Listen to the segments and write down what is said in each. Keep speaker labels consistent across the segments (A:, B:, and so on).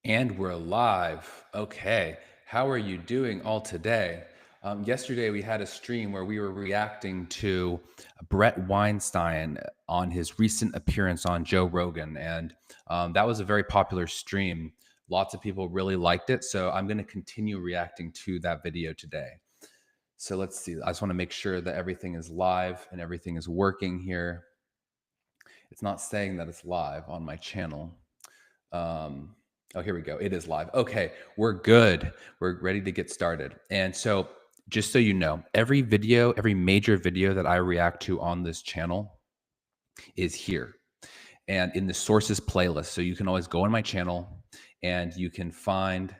A: And we're live. Okay. How are you doing all today? Yesterday, we had a stream where we were reacting to Bret Weinstein on his recent appearance on Joe Rogan. And that was a very popular stream. Lots of people really liked it. So I'm going to continue reacting to that video today. So let's see. I just want to make sure that everything is live and everything is working here. It's not saying that it's live on my channel. Um, oh, here we go. It is live. Okay, we're good. We're ready to get started. And so, just so you know, every video, every major video that I react to on this channel is here and in the sources playlist. So you can always go on my channel and you can find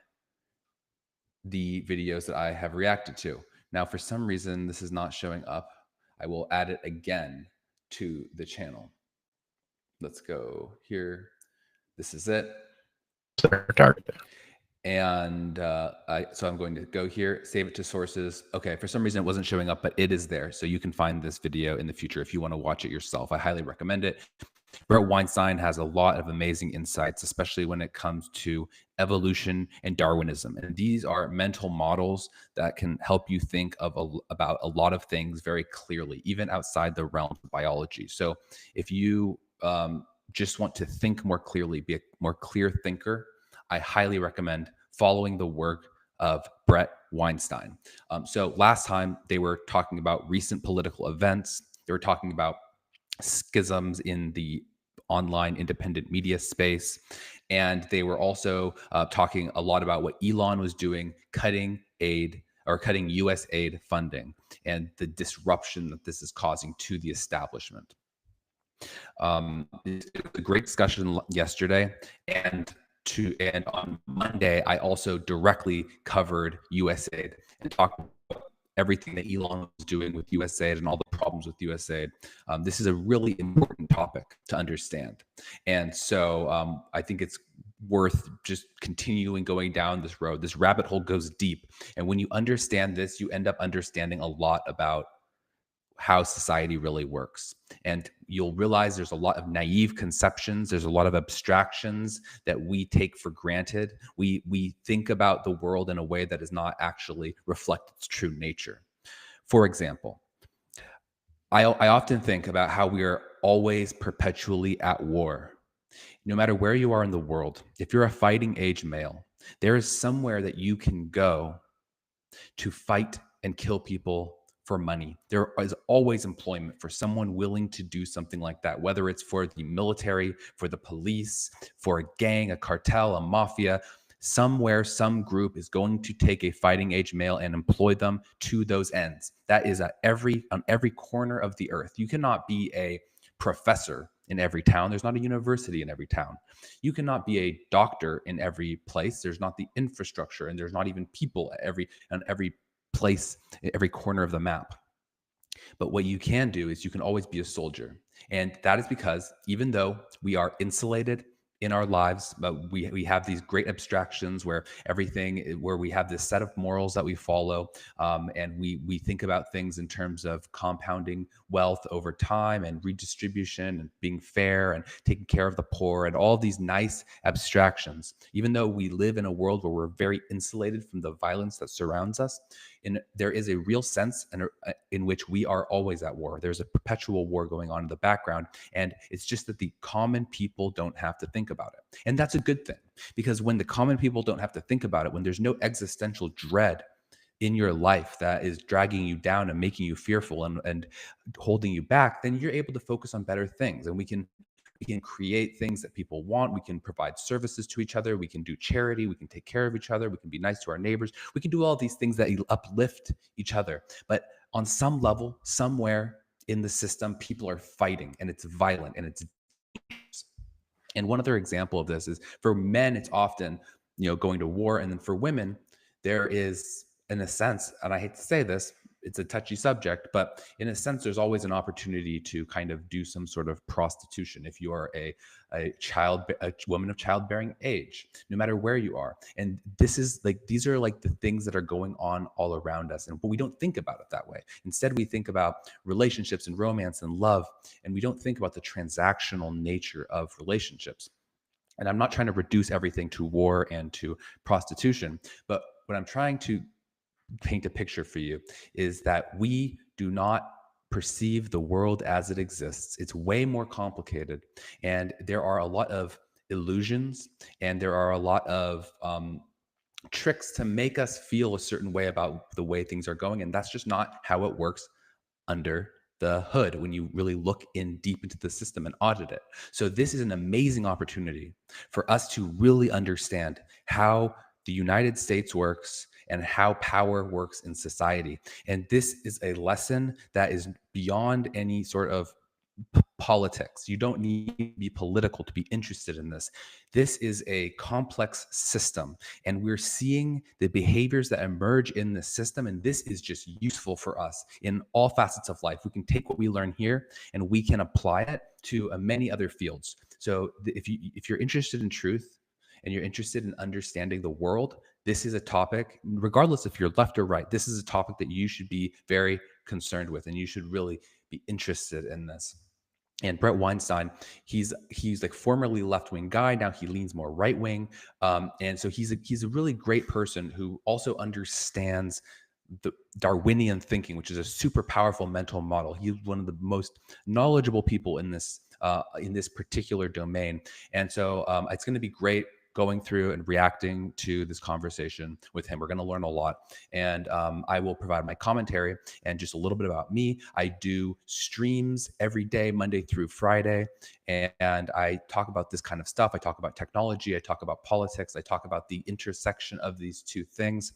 A: the videos that I have reacted to. Now, for some reason, this is not showing up. I will add it again to the channel. Let's go here. This is it.
B: Target.
A: And so I'm going to go here, save it to sources. Okay, for some reason it wasn't showing up, but it is there. So you can find this video in the future if you want to watch it yourself. I highly recommend it. Bret Weinstein has a lot of amazing insights, especially when it comes to evolution and Darwinism. And these are mental models that can help you think about a lot of things very clearly, even outside the realm of biology. So if you just want to think more clearly, be a more clear thinker, I highly recommend following the work of Bret Weinstein. So last time they were talking about recent political events. They were talking about schisms in the online independent media space. And they were also talking a lot about what Elon was doing, cutting aid or cutting US aid funding and the disruption that this is causing to the establishment. It was a great discussion yesterday, and on Monday I also directly covered USAID and talked about everything that Elon was doing with USAID and all the problems with USAID. This is a really important topic to understand, and so I think it's worth just continuing going down this road. This rabbit hole goes deep, and when you understand this, you end up understanding a lot about how society really works. And you'll realize there's a lot of naive conceptions, there's a lot of abstractions that we take for granted. We think about the world in a way that does not actually reflect its true nature. For example, I often think about how we are always perpetually at war. No matter where you are in the world, if you're a fighting age male, there is somewhere that you can go to fight and kill people for money. There is always employment for someone willing to do something like that, whether it's for the military, for the police, for a gang, a cartel, a mafia. Somewhere, some group is going to take a fighting age male and employ them to those ends. That is on every corner of the earth. You cannot be a professor in every town. There's not a university in every town. You cannot be a doctor in every place. There's not the infrastructure, and there's not even people at every place, every corner of the map. But what you can do is you can always be a soldier. And that is because even though we are insulated in our lives, but we have these great abstractions where where we have this set of morals that we follow, and we think about things in terms of compounding wealth over time and redistribution and being fair and taking care of the poor and all these nice abstractions. Even though we live in a world where we're very insulated from the violence that surrounds us, there is a real sense in which we are always at war. There's a perpetual war going on in the background, and it's just that the common people don't have to think about it. And that's a good thing, because when the common people don't have to think about it, when there's no existential dread in your life that is dragging you down and making you fearful and holding you back, then you're able to focus on better things. And we can create things that people want. We can provide services to each other. We can do charity. We can take care of each other. We can be nice to our neighbors. We can do all these things that uplift each other. But on some level, somewhere in the system, people are fighting, and it's violent, and it's dangerous. And one other example of this is, for men, it's often, going to war. And then for women, there is, in a sense, and I hate to say this, it's a touchy subject, but in a sense, there's always an opportunity to kind of do some sort of prostitution if you are a woman of childbearing age, no matter where you are. And these are like the things that are going on all around us. But we don't think about it that way. Instead, we think about relationships and romance and love, and we don't think about the transactional nature of relationships. And I'm not trying to reduce everything to war and to prostitution, but what I'm trying to paint a picture for you is that we do not perceive the world as it exists. It's way more complicated. And there are a lot of illusions, and there are a lot of tricks to make us feel a certain way about the way things are going. And that's just not how it works under the hood when you really look in deep into the system and audit it. So this is an amazing opportunity for us to really understand how the United States works and how power works in society. And this is a lesson that is beyond any sort of politics. You don't need to be political to be interested in this. This is a complex system, and we're seeing the behaviors that emerge in the system. And this is just useful for us in all facets of life. We can take what we learn here and we can apply it to many other fields. So if you're interested in truth and you're interested in understanding the world, this is a topic, regardless if you're left or right, this is a topic that you should be very concerned with, and you should really be interested in this. And Bret Weinstein, he's like formerly left-wing guy. Now he leans more right-wing, and so he's a really great person who also understands the Darwinian thinking, which is a super powerful mental model. He's one of the most knowledgeable people in this particular domain, and so it's going to be great going through and reacting to this conversation with him. We're going to learn a lot, and I will provide my commentary and just a little bit about me. I do streams every day, Monday through Friday, and I talk about this kind of stuff. I talk about technology, I talk about politics, I talk about the intersection of these two things,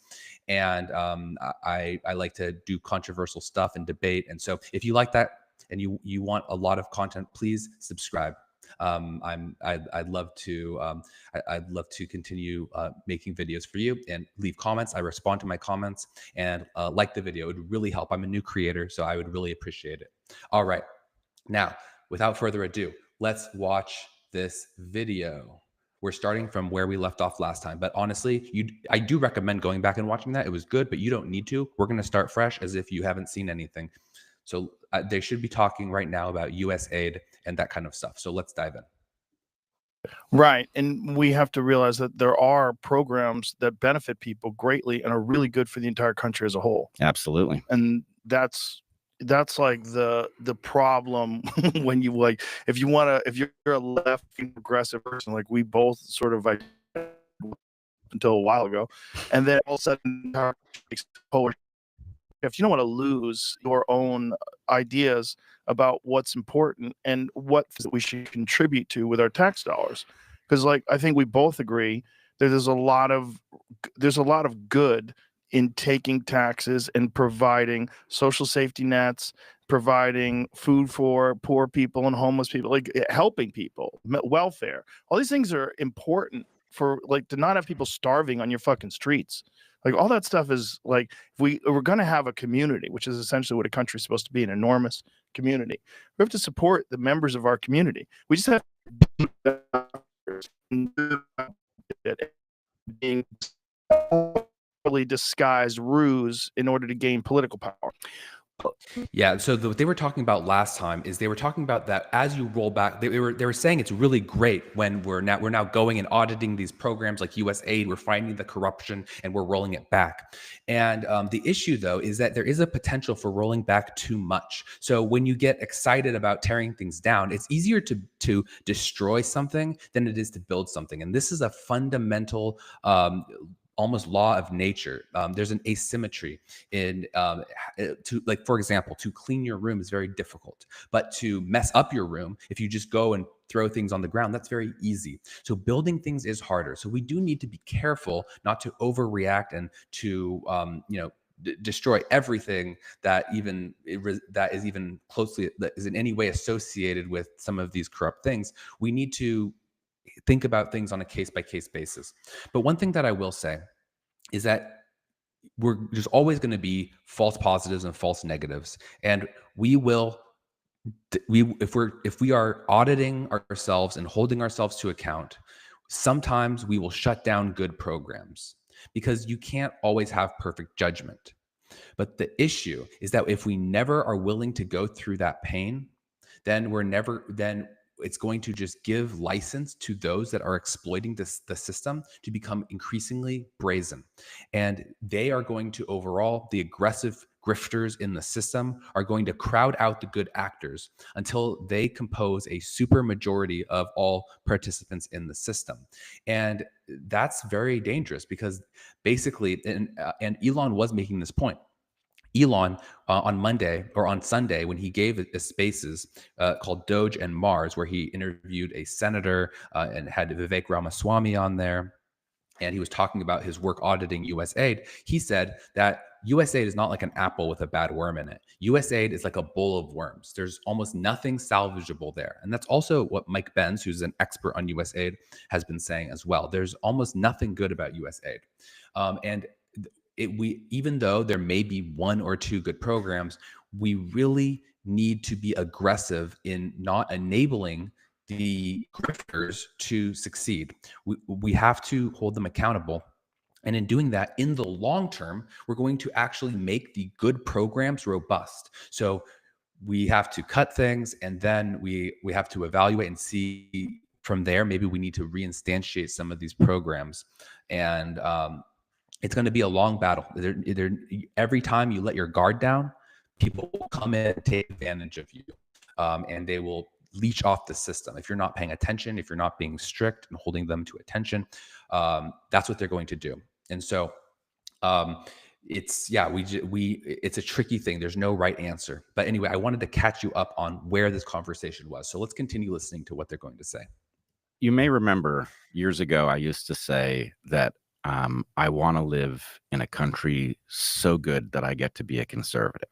A: and I like to do controversial stuff and debate. And so if you like that and you want a lot of content, please subscribe. I'd love to I'd love to continue making videos for you, and leave comments. I respond to my comments, and like the video. It would really help. I'm a new creator, so I would really appreciate it. All right, now without further ado, let's watch this video. We're starting from where we left off last time, but honestly, I do recommend going back and watching that. It was good, but you don't need to. We're going to start fresh as if you haven't seen anything. So they should be talking right now about US aid and that kind of stuff. So let's dive in.
C: Right. And we have to realize that there are programs that benefit people greatly and are really good for the entire country as a whole.
D: Absolutely.
C: And that's like the problem when you like, if you're a left progressive person, like we both sort of until a while ago, and then all of a sudden if you don't want to lose your own ideas about what's important and what we should contribute to with our tax dollars, because like I think we both agree that there's a lot of good in taking taxes and providing social safety nets, providing food for poor people and homeless people, like helping people, welfare. All these things are important for like to not have people starving on your fucking streets. Like all that stuff is like, if we're going to have a community, which is essentially what a country is supposed to be, an enormous community, we have to support the members of our community. We just have to being disguised ruse in order to gain political power.
A: Yeah. So what they were talking about last time is they were talking about that as you roll back, they were saying it's really great when we're now going and auditing these programs like USAID. We're finding the corruption and we're rolling it back. And the issue though is that there is a potential for rolling back too much. So when you get excited about tearing things down, it's easier to destroy something than it is to build something. And this is a fundamental almost law of nature. There's an asymmetry in to, like, for example, to clean your room is very difficult, but to mess up your room, if you just go and throw things on the ground, that's very easy. So building things is harder. So we do need to be careful not to overreact and to destroy everything that is even closely, that is in any way associated with some of these corrupt things. We need to think about things on a case-by-case basis. But one thing that I will say is that there's always going to be false positives and false negatives, and if we are auditing ourselves and holding ourselves to account, sometimes we will shut down good programs because you can't always have perfect judgment. But the issue is that if we never are willing to go through that pain, then it's going to just give license to those that are exploiting the system to become increasingly brazen. And they are going to overall, the aggressive grifters in the system are going to crowd out the good actors until they compose a super majority of all participants in the system. And that's very dangerous because basically, and Elon was making this point. Elon on Monday or on Sunday, when he gave a spaces called Doge and Mars, where he interviewed a senator and had Vivek Ramaswamy on there, and he was talking about his work auditing USAID, he said that USAID is not like an apple with a bad worm in it. USAID is like a bowl of worms. There's almost nothing salvageable there. And that's also what Mike Benz, who's an expert on USAID, has been saying as well. There's almost nothing good about USAID. We even though there may be one or two good programs, we really need to be aggressive in not enabling the grifters to succeed. We have to hold them accountable. And in doing that, in the long term, we're going to actually make the good programs robust. So we have to cut things, and then we have to evaluate and see from there, maybe we need to reinstantiate some of these programs. And it's going to be a long battle. Every time you let your guard down, people will come in and take advantage of you, and they will leech off the system. If you're not paying attention, if you're not being strict and holding them to attention, that's what they're going to do. And so it's a tricky thing. There's no right answer. But anyway, I wanted to catch you up on where this conversation was. So let's continue listening to what they're going to say.
B: You may remember years ago, I used to say that I want to live in a country so good that I get to be a conservative,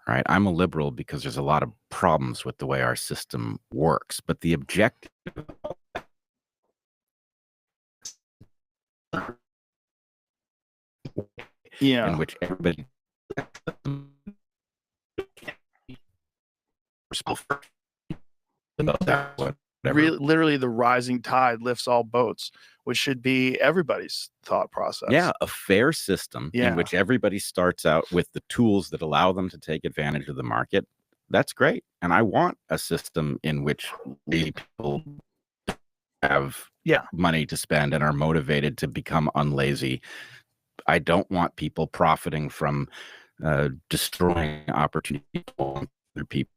B: right? I'm a liberal because there's a lot of problems with the way our system works, but the objective in which everybody
C: literally the rising tide lifts all boats, which should be everybody's thought process.
B: Yeah, a fair system in which everybody starts out with the tools that allow them to take advantage of the market. That's great. And I want a system in which people have money to spend and are motivated to become unlazy. I don't want people profiting from destroying opportunity for other people.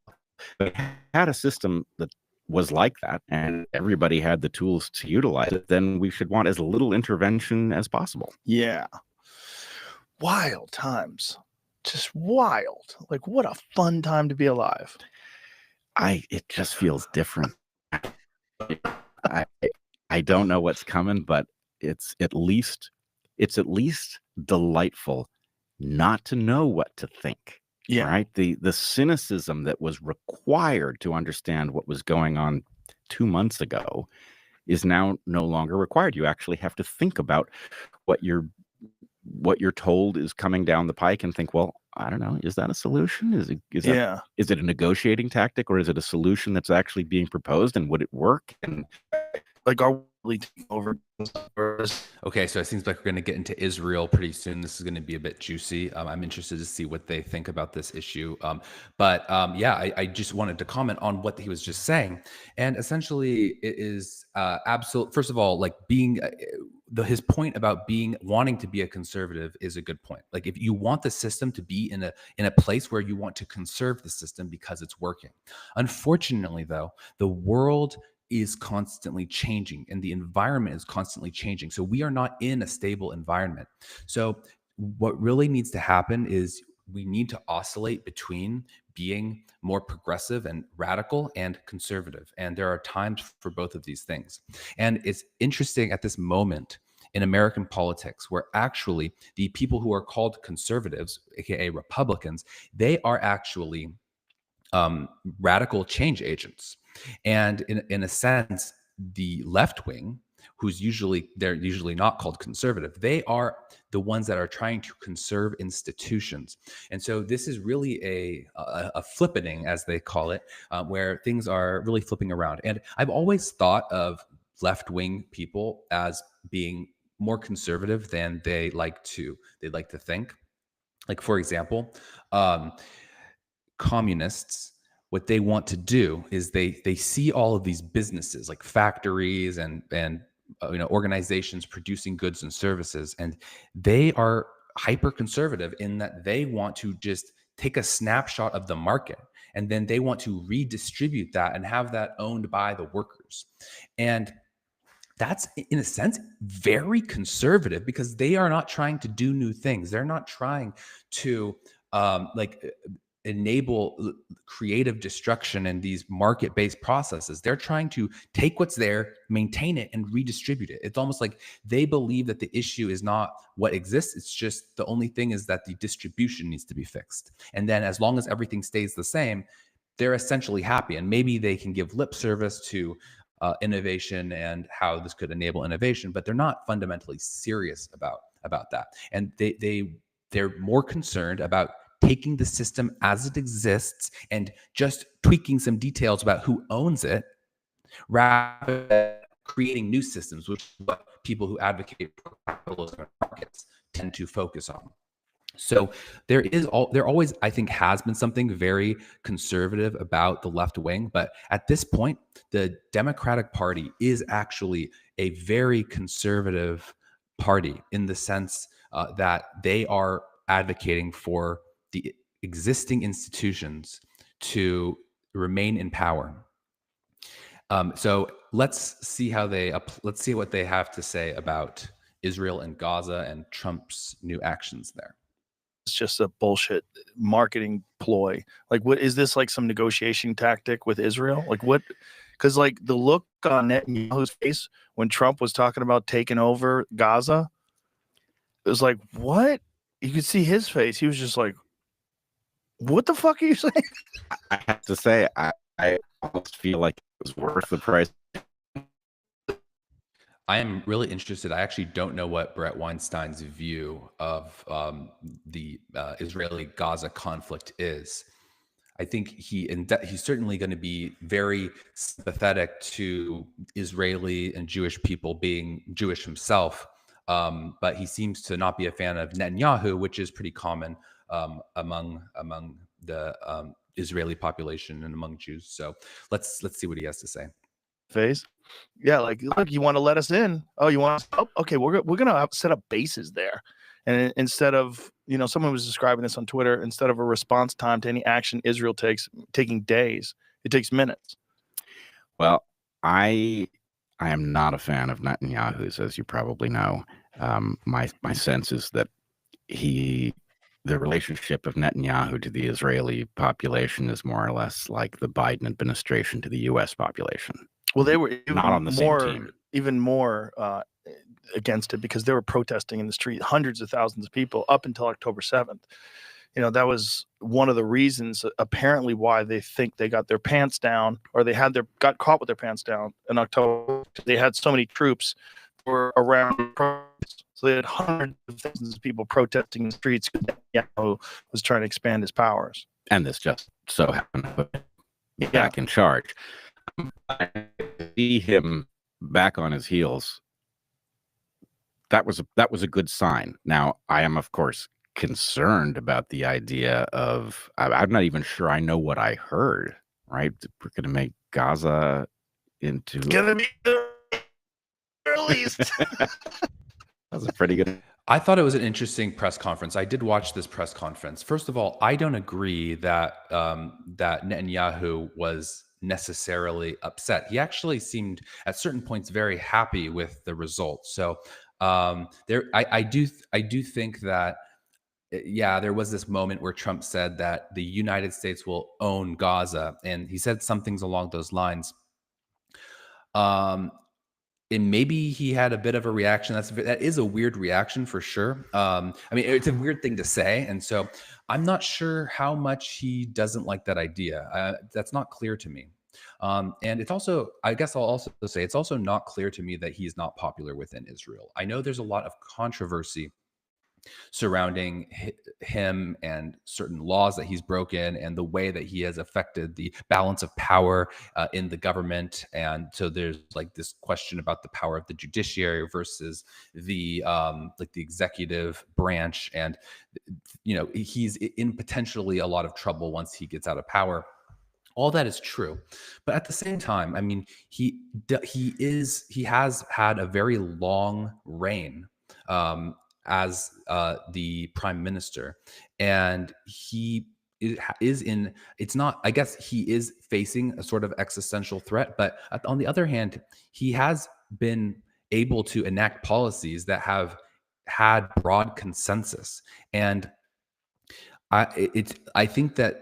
B: But I had a system that was like that, and everybody had the tools to utilize it, then we should want as little intervention as possible.
C: Yeah. Wild times. Just wild. Like, what a fun time to be alive.
B: It just feels different. I don't know what's coming, but it's at least delightful not to know what to think.
C: Yeah.
B: Right. The cynicism that was required to understand what was going on 2 months ago is now no longer required. You actually have to think about what you're told is coming down the pike and think, well, I don't know, is that a solution? Is it a negotiating tactic, or is it a solution that's actually being proposed, and would it work? And
C: like, are we taking over?
A: Okay, so it seems like we're going to get into Israel pretty soon. This is going to be a bit juicy. I'm interested to see what they think about this issue. I just wanted to comment on what he was just saying. And essentially, it is absolute. First of all, like being his point about wanting to be a conservative is a good point. Like, if you want the system to be in a place where you want to conserve the system because it's working. Unfortunately, though, the world is constantly changing and the environment is constantly changing. So we are not in a stable environment. So what really needs to happen is we need to oscillate between being more progressive and radical and conservative. And there are times for both of these things. And it's interesting at this moment in American politics, where actually the people who are called conservatives, aka Republicans, they are actually radical change agents. And in a sense, the left wing, they're usually not called conservative, they are the ones that are trying to conserve institutions. And so this is really a flippening, as they call it, where things are really flipping around. And I've always thought of left wing people as being more conservative than they like to think. Like, for example, communists what they want to do is they see all of these businesses like factories and organizations producing goods and services, and they are hyper conservative in that they want to just take a snapshot of the market, and then they want to redistribute that and have that owned by the workers. And that's, in a sense, very conservative, because they are not trying to do new things. They're not trying to enable creative destruction in these market-based processes. They're trying to take what's there, maintain it, and redistribute it. It's almost like they believe that the issue is not what exists. It's just the only thing is that the distribution needs to be fixed. And then as long as everything stays the same, they're essentially happy. And maybe they can give lip service to innovation and how this could enable innovation, but they're not fundamentally serious about that. And they're more concerned about taking the system as it exists and just tweaking some details about who owns it, rather than creating new systems, which is what people who advocate for capitalism markets tend to focus on. So there always, I think, has been something very conservative about the left wing. But at this point, the Democratic Party is actually a very conservative party in the sense that they are advocating for the existing institutions to remain in power. So let's see what they have to say about Israel and Gaza and Trump's new actions there.
C: It's just a bullshit marketing ploy. Like, what is this, like some negotiation tactic with Israel? Like what? Because like the look on Netanyahu's face when Trump was talking about taking over Gaza, it was like, what? You could see his face. He was just like, what the fuck are you saying?
B: I have to say, I almost feel like it was worth the price.
A: I am really interested. I actually don't know what Bret Weinstein's view of the Israeli-Gaza conflict is. I think he's certainly going to be very sympathetic to Israeli and Jewish people, being Jewish himself, but he seems to not be a fan of Netanyahu, which is pretty common among the Israeli population and among Jews. So let's see what he has to say.
C: Face. Yeah, like, look, you want to let us in? Oh, you want? Oh, okay, we're gonna set up bases there, and instead of, someone was describing this on Twitter, instead of a response time to any action Israel taking days, it takes minutes.
B: Well, I am not a fan of Netanyahu's, as you probably know. My sense is that the relationship of Netanyahu to the Israeli population is more or less like the Biden administration to the U.S. population.
C: Well, they were
B: not on the same team.
C: Even more against it, because they were protesting in the street, hundreds of thousands of people up until October 7th. That was one of the reasons apparently why they think they got their pants down, or they got caught with their pants down in October. They had so many troops were around the protests. So they had hundreds of thousands of people protesting in the streets because Netanyahu was trying to expand his powers.
B: And this just so happened to put me back in charge. I see him back on his heels. That was a good sign. Now, I am, of course, concerned about the idea of, I'm not even sure I know what I heard, right? We're going to make Gaza into...
C: It's going to be the released.
B: That was a pretty good...
A: I thought it was an interesting press conference. I did watch this press conference. First of all, I don't agree that that Netanyahu was necessarily upset. He actually seemed at certain points very happy with the results. So I do think that, yeah, there was this moment where Trump said that the United States will own Gaza, and he said some things along those lines. And maybe he had a bit of a reaction. That is a weird reaction for sure. I mean, it's a weird thing to say, and so I'm not sure how much he doesn't like that idea. That's not clear to me. And it's also, I guess I'll also say, it's also not clear to me that he's not popular within Israel. I know there's a lot of controversy surrounding him and certain laws that he's broken and the way that he has affected the balance of power in the government. And so there's like this question about the power of the judiciary versus the like the executive branch. And, he's in potentially a lot of trouble once he gets out of power. All that is true, but at the same time, I mean, he has had a very long reign as the prime minister, and is in. It's not. I guess he is facing a sort of existential threat, but on the other hand, he has been able to enact policies that have had broad consensus, and I think that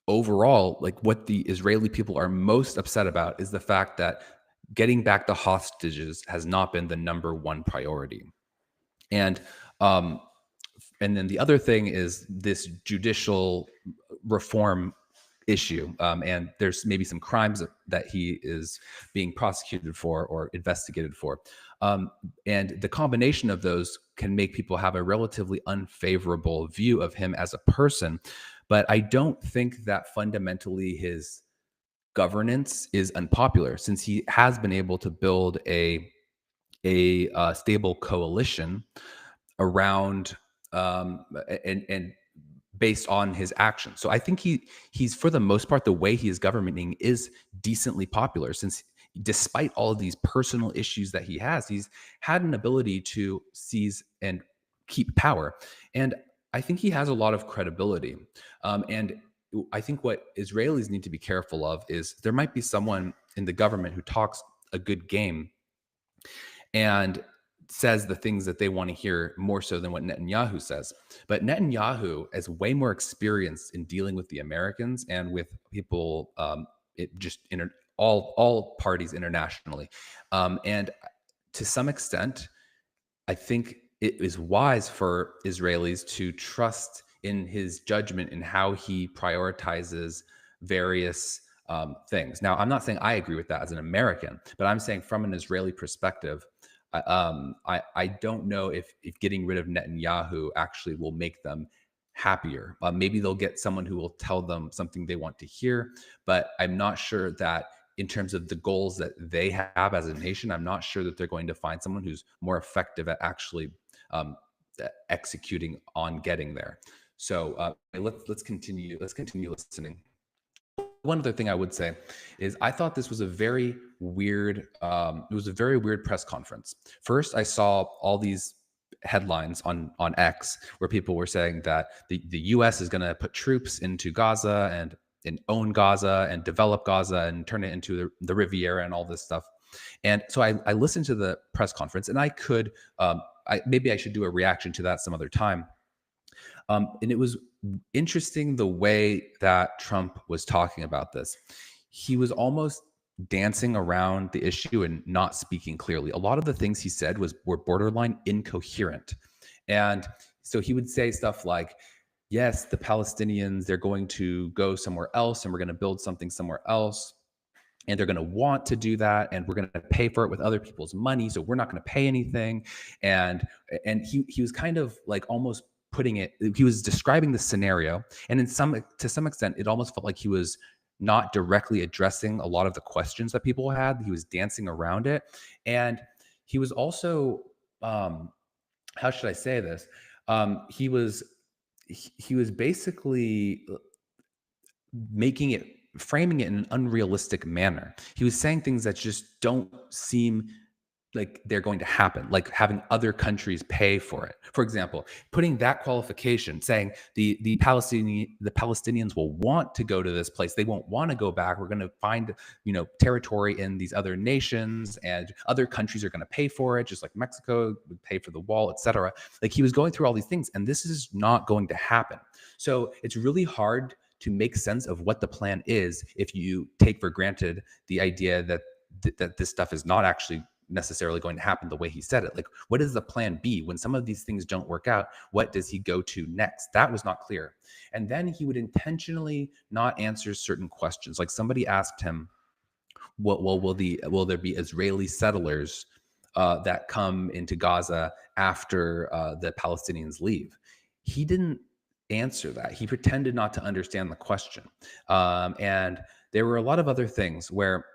A: overall, like what the Israeli people are most upset about is the fact that getting back the hostages has not been the number one priority. And um, and then the other thing is this judicial reform issue. And there's maybe some crimes that he is being prosecuted for or investigated for. And the combination of those can make people have a relatively unfavorable view of him as a person. But I don't think that fundamentally his governance is unpopular, since he has been able to build a stable coalition around and based on his actions. So I think he's for the most part, the way he is governing is decently popular, since despite all of these personal issues that he has, he's had an ability to seize and keep power. And I think he has a lot of credibility. And I think what Israelis need to be careful of is there might be someone in the government who talks a good game and says the things that they want to hear more so than what Netanyahu says. But Netanyahu is way more experienced in dealing with the Americans and with people, all parties internationally. And to some extent, I think it is wise for Israelis to trust in his judgment and how he prioritizes various things. Now, I'm not saying I agree with that as an American, but I'm saying from an Israeli perspective, I don't know if getting rid of Netanyahu actually will make them happier. Maybe they'll get someone who will tell them something they want to hear, but I'm not sure that in terms of the goals that they have as a nation, I'm not sure that they're going to find someone who's more effective at actually executing on getting there. So let's continue listening. One other thing I would say is I thought this was a very weird, press conference. First, I saw all these headlines on X where people were saying that the U.S. is going to put troops into Gaza and own Gaza and develop Gaza and turn it into the Riviera and all this stuff. And so I listened to the press conference, and I could maybe I should do a reaction to that some other time. And it was interesting the way that Trump was talking about this. He was almost dancing around the issue and not speaking clearly. A lot of the things he said were borderline incoherent. And so he would say stuff like, yes, the Palestinians, they're going to go somewhere else and we're going to build something somewhere else. And they're going to want to do that, and we're going to pay for it with other people's money, so we're not going to pay anything. And he was kind of like almost putting it. He was describing the scenario, and to some extent, it almost felt like he was not directly addressing a lot of the questions that people had. He was dancing around it, and he was also, how should I say this? He was basically framing it in an unrealistic manner. He was saying things that just don't seem like they're going to happen, like having other countries pay for it. For example, putting that qualification, saying the Palestinians will want to go to this place. They won't want to go back. We're going to find, territory in these other nations, and other countries are going to pay for it, just like Mexico would pay for the wall, etc. Like, he was going through all these things, and this is not going to happen. So it's really hard to make sense of what the plan is if you take for granted the idea that this stuff is not actually necessarily going to happen the way he said it. Like, what is the plan B when some of these things don't work out? What does he go to next? That was not clear. And then he would intentionally not answer certain questions. Like, somebody asked him, will there be Israeli settlers that come into Gaza after the Palestinians leave? He didn't answer that. He pretended not to understand the question. And there were a lot of other things where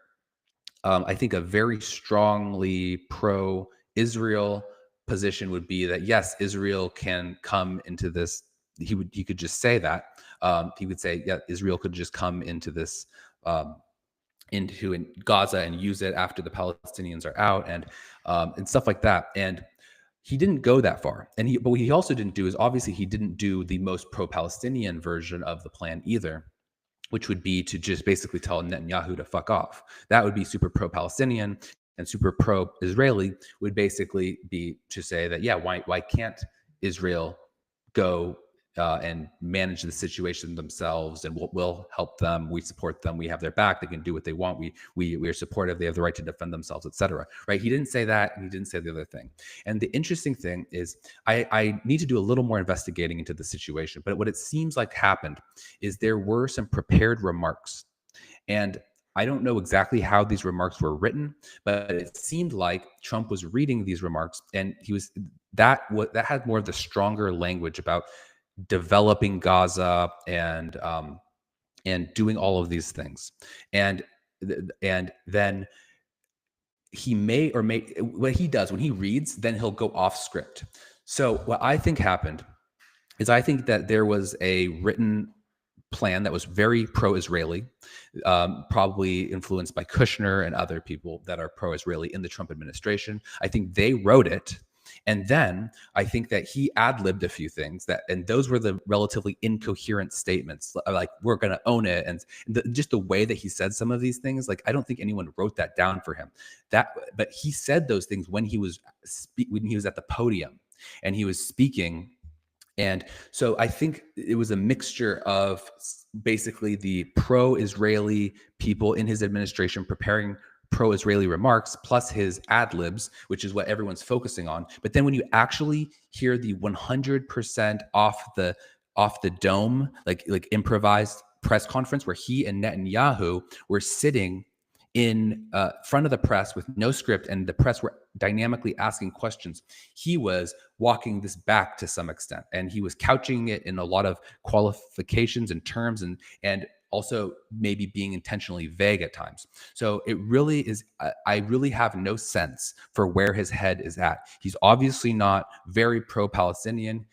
A: I think a very strongly pro-Israel position would be that, yes, Israel can come into this. He could just say that. He would say, yeah, Israel could just come into this into Gaza and use it after the Palestinians are out, and stuff like that. And he didn't go that far. But what he also didn't do is, obviously he didn't do the most pro-Palestinian version of the plan either, which would be to just basically tell Netanyahu to fuck off. That would be super pro-Palestinian, and super pro-Israeli would basically be to say that, yeah, why can't Israel go and manage the situation themselves, and we'll help them. We support them. We have their back. They can do what they want. We are supportive. They have the right to defend themselves, etc. Right? He didn't say that, and he didn't say the other thing. And the interesting thing is, I need to do a little more investigating into the situation. But what it seems like happened is there were some prepared remarks, and I don't know exactly how these remarks were written, but it seemed like Trump was reading these remarks, and that had more of the stronger language about developing Gaza and doing all of these things, and then he may what he does when he reads, then he'll go off script. So what I think happened is, I think that there was a written plan that was very pro-Israeli, probably influenced by Kushner and other people that are pro-Israeli in the Trump administration. I think they wrote it. And then I think that he ad-libbed a few things, and those were the relatively incoherent statements, like, we're going to own it. And just the way that he said some of these things, like, I don't think anyone wrote that down for him. But he said those things when he was at the podium and he was speaking. And so I think it was a mixture of basically the pro-Israeli people in his administration preparing pro-Israeli remarks, plus his ad libs, which is what everyone's focusing on. But then when you actually hear the 100% off the dome, like improvised press conference where he and Netanyahu were sitting in front of the press with no script, and the press were dynamically asking questions, he was walking this back to some extent, and he was couching it in a lot of qualifications and terms, and also maybe being intentionally vague at times. So it really is, I really have no sense for where his head is at. He's obviously not very pro-Palestinian.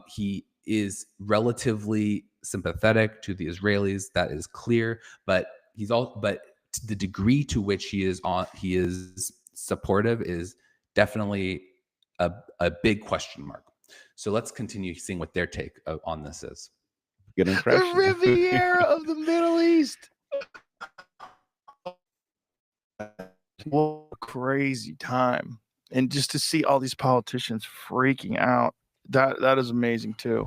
A: He is relatively sympathetic to the Israelis, that is clear, but the degree to which he is supportive is definitely a big question mark. So let's continue seeing what their take on this is.
B: Good impression.
C: The Riviera of the Middle East. What a crazy time. And just to see all these politicians freaking out, that is amazing too.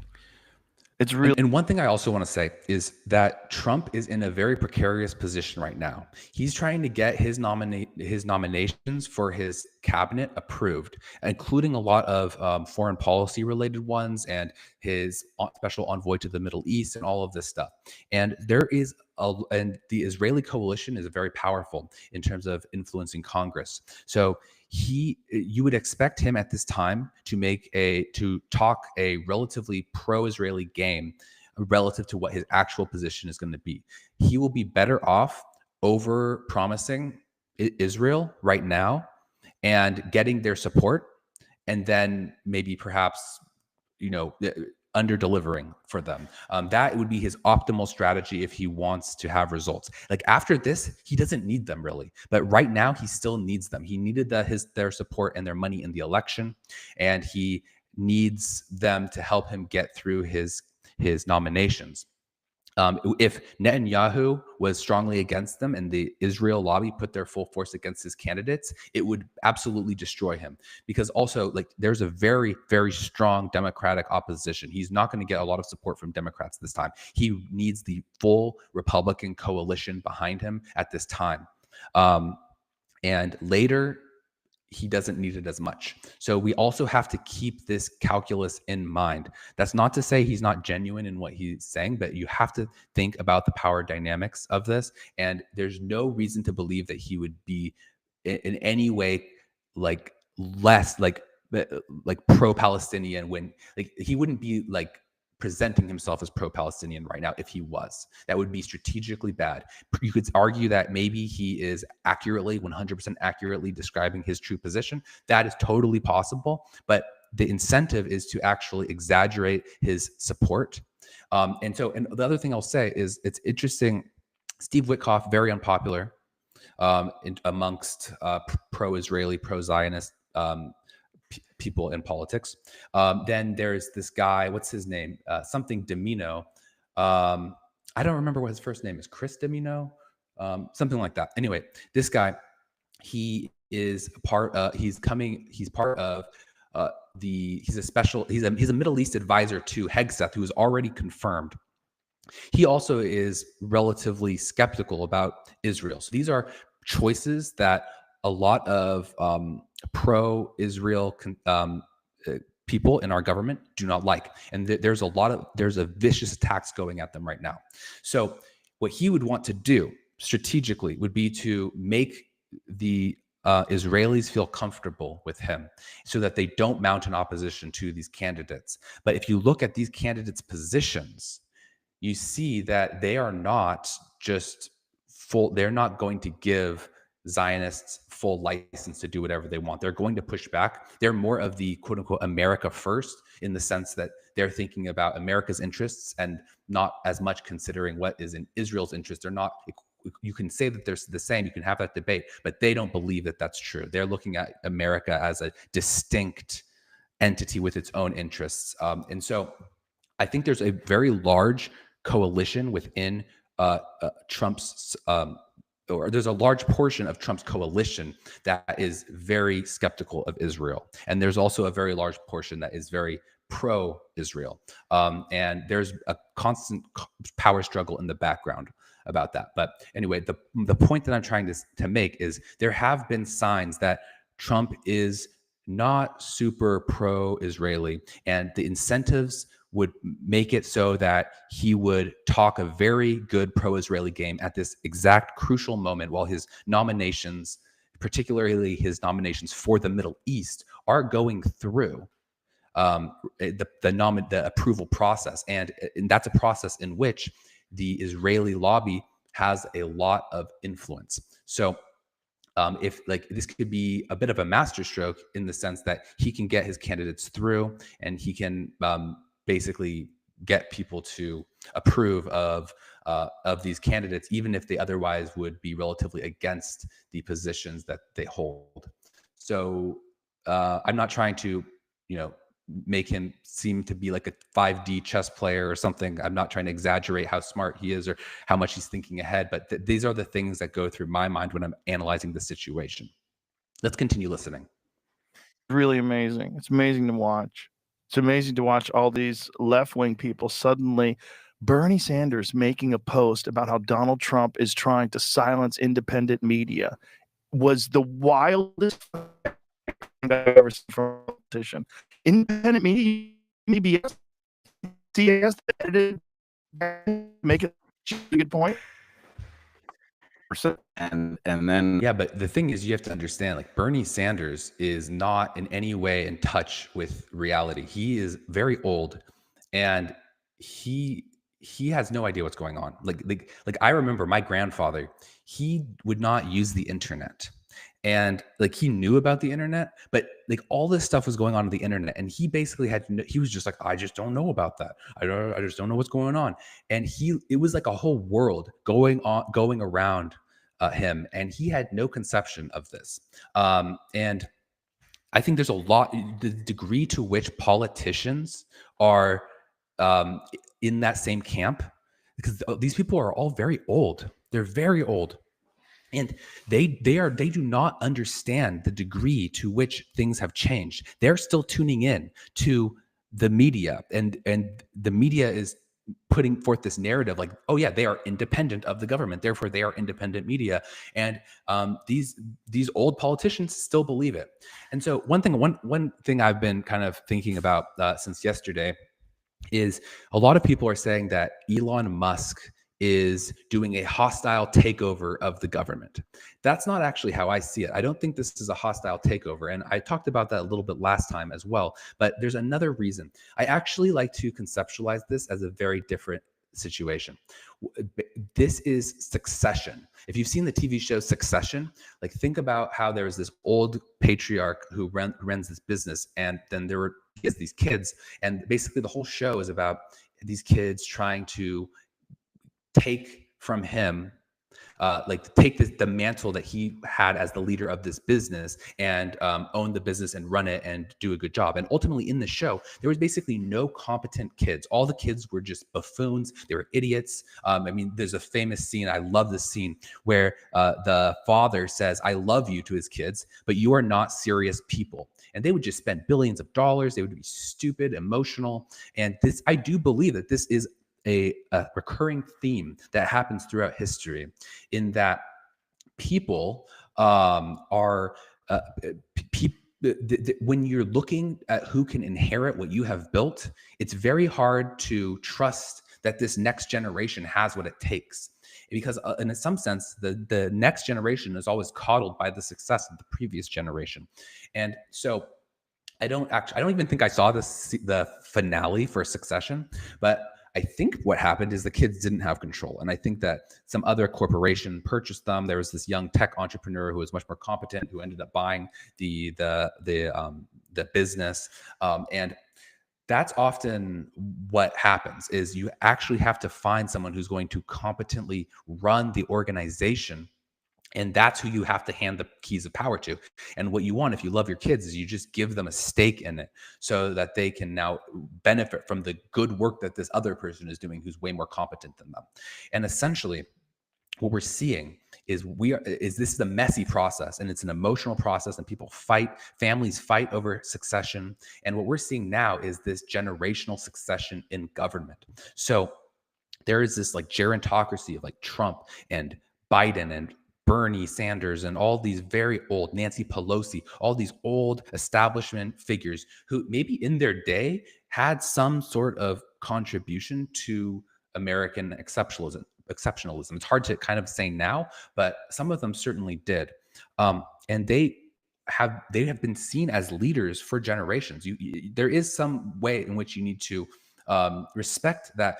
C: It's really.
A: And one thing I also want to say is that Trump is in a very precarious position right now. He's trying to get his nominations for his cabinet approved, including a lot of foreign policy related ones, and his special envoy to the Middle East, and all of this stuff. And and the Israeli coalition is very powerful in terms of influencing Congress. So you would expect him at this time to talk a relatively pro-Israeli game relative to what his actual position is going to be. He will be better off over promising Israel right now and getting their support, and then maybe perhaps, under delivering for them. That would be his optimal strategy if he wants to have results. Like, after this, he doesn't need them really, but right now he still needs them. He needed their support and their money in the election, and he needs them to help him get through his nominations. If Netanyahu was strongly against them and the Israel lobby put their full force against his candidates, it would absolutely destroy him. Because also, there's a very, very strong Democratic opposition. He's not going to get a lot of support from Democrats this time. He needs the full Republican coalition behind him at this time. And later, he doesn't need it as much. So we also have to keep this calculus in mind. That's not to say he's not genuine in what he's saying, but you have to think about the power dynamics of this. And there's no reason to believe that he would be in any way less pro-Palestinian, when he wouldn't be presenting himself as pro-Palestinian right now. If he was, that would be strategically bad. You could argue that maybe he is 100% accurately describing his true position. That is totally possible, but the incentive is to actually exaggerate his support. And the other thing I'll say is, it's interesting Steve Witkoff, very unpopular amongst pro-Israeli, pro-Zionist people in politics. Then there's this guy, what's his name? Something Domino. I don't remember what his first name is. Chris Domino, something like that. Anyway, this guy, he is part. He's part of he's a Middle East advisor to Hegseth, who is already confirmed. He also is relatively skeptical about Israel. So these are choices that a lot of pro-Israel people in our government do not like, and there's a vicious attacks going at them right now. So what he would want to do strategically would be to make the Israelis feel comfortable with him so that they don't mount an opposition to these candidates. But if you look at these candidates' positions, you see that they are not just full, they're not going to give Zionists full license to do whatever they want. They're going to push back. They're more of the quote unquote America first, in the sense that they're thinking about America's interests and not as much considering what is in Israel's interest. They're not, you can say that they're the same, you can have that debate, but they don't believe that that's true. They're looking at America as a distinct entity with its own interests. And so I think there's a very large coalition within Trump's, or there's a large portion of Trump's coalition that is very skeptical of Israel. And there's also a very large portion that is very pro-Israel. And there's a constant power struggle in the background about that. But anyway, the point that I'm trying to make is there have been signs that Trump is not super pro-Israeli, and the incentives would make it so that he would talk a very good pro-Israeli game at this exact crucial moment while his nominations, particularly his nominations for the Middle East, are going through the approval process. And that's a process in which the Israeli lobby has a lot of influence. So if like this could be a bit of a masterstroke in the sense that he can get his candidates through, and he can basically get people to approve of these candidates, even if they otherwise would be relatively against the positions that they hold. So I'm not trying to, make him seem to be like a 5D chess player or something. I'm not trying to exaggerate how smart he is or how much he's thinking ahead, but these are the things that go through my mind when I'm analyzing the situation. Let's continue listening.
C: Really amazing. It's amazing to watch. It's amazing to watch all these left-wing people suddenly. Bernie Sanders making a post about how Donald Trump is trying to silence independent media was the wildest I've ever seen from a politician. Independent media, CBS, edited, make it a good point.
B: And then
A: yeah, but the thing is, you have to understand, like, Bernie Sanders is not in any way in touch with reality. He is very old, and he has no idea what's going on. Like I remember my grandfather, he would not use the internet. And like, he knew about the internet, but like all this stuff was going on the internet, and he basically he was just like, I just don't know about that. I just don't know what's going on. And it was like a whole world going around him, and he had no conception of this. And I think there's a lot, the degree to which politicians are in that same camp, because these people are all very old. They're very old. And they do not understand the degree to which things have changed. They're still tuning in to the media, and the media is putting forth this narrative like, oh yeah, they are independent of the government, therefore they are independent media. And these old politicians still believe it. And so one thing I've been kind of thinking about since yesterday is a lot of people are saying that Elon Musk is doing a hostile takeover of the government. That's not actually how I see it. I don't think this is a hostile takeover. And I talked about that a little bit last time as well. But there's another reason. I actually like to conceptualize this as a very different situation. This is succession. If you've seen the TV show Succession, like, think about how there was this old patriarch who runs this business, and then he has these kids, and basically the whole show is about these kids trying to take from him like take the mantle that he had as the leader of this business and own the business and run it and do a good job. And ultimately in the show, there was basically no competent kids. All the kids were just buffoons. They were idiots. I mean, there's a famous scene. I love this scene where the father says, "I love you" to his kids, but you are not serious people. And they would just spend billions of dollars. They would be stupid, emotional. And this, I do believe that this is a recurring theme that happens throughout history, in that people are when you're looking at who can inherit what you have built, it's very hard to trust that this next generation has what it takes, because in some sense the next generation is always coddled by the success of the previous generation. And so I don't even think I saw the finale for Succession, but I think what happened is the kids didn't have control. And I think that some other corporation purchased them. There was this young tech entrepreneur who was much more competent, who ended up buying the business. And that's often what happens, is you actually have to find someone who's going to competently run the organization. And that's who you have to hand the keys of power to. And what you want, if you love your kids, is you just give them a stake in it so that they can now benefit from the good work that this other person is doing who's way more competent than them. And essentially, what we're seeing is this is a messy process, and it's an emotional process, and people fight, families fight over succession. And what we're seeing now is this generational succession in government. So there is this like gerontocracy of like Trump and Biden and Bernie Sanders and all these very old, Nancy Pelosi, all these old establishment figures who maybe in their day had some sort of contribution to American exceptionalism. It's hard to kind of say now, but some of them certainly did. And they have been seen as leaders for generations. There is some way in which you need to respect that.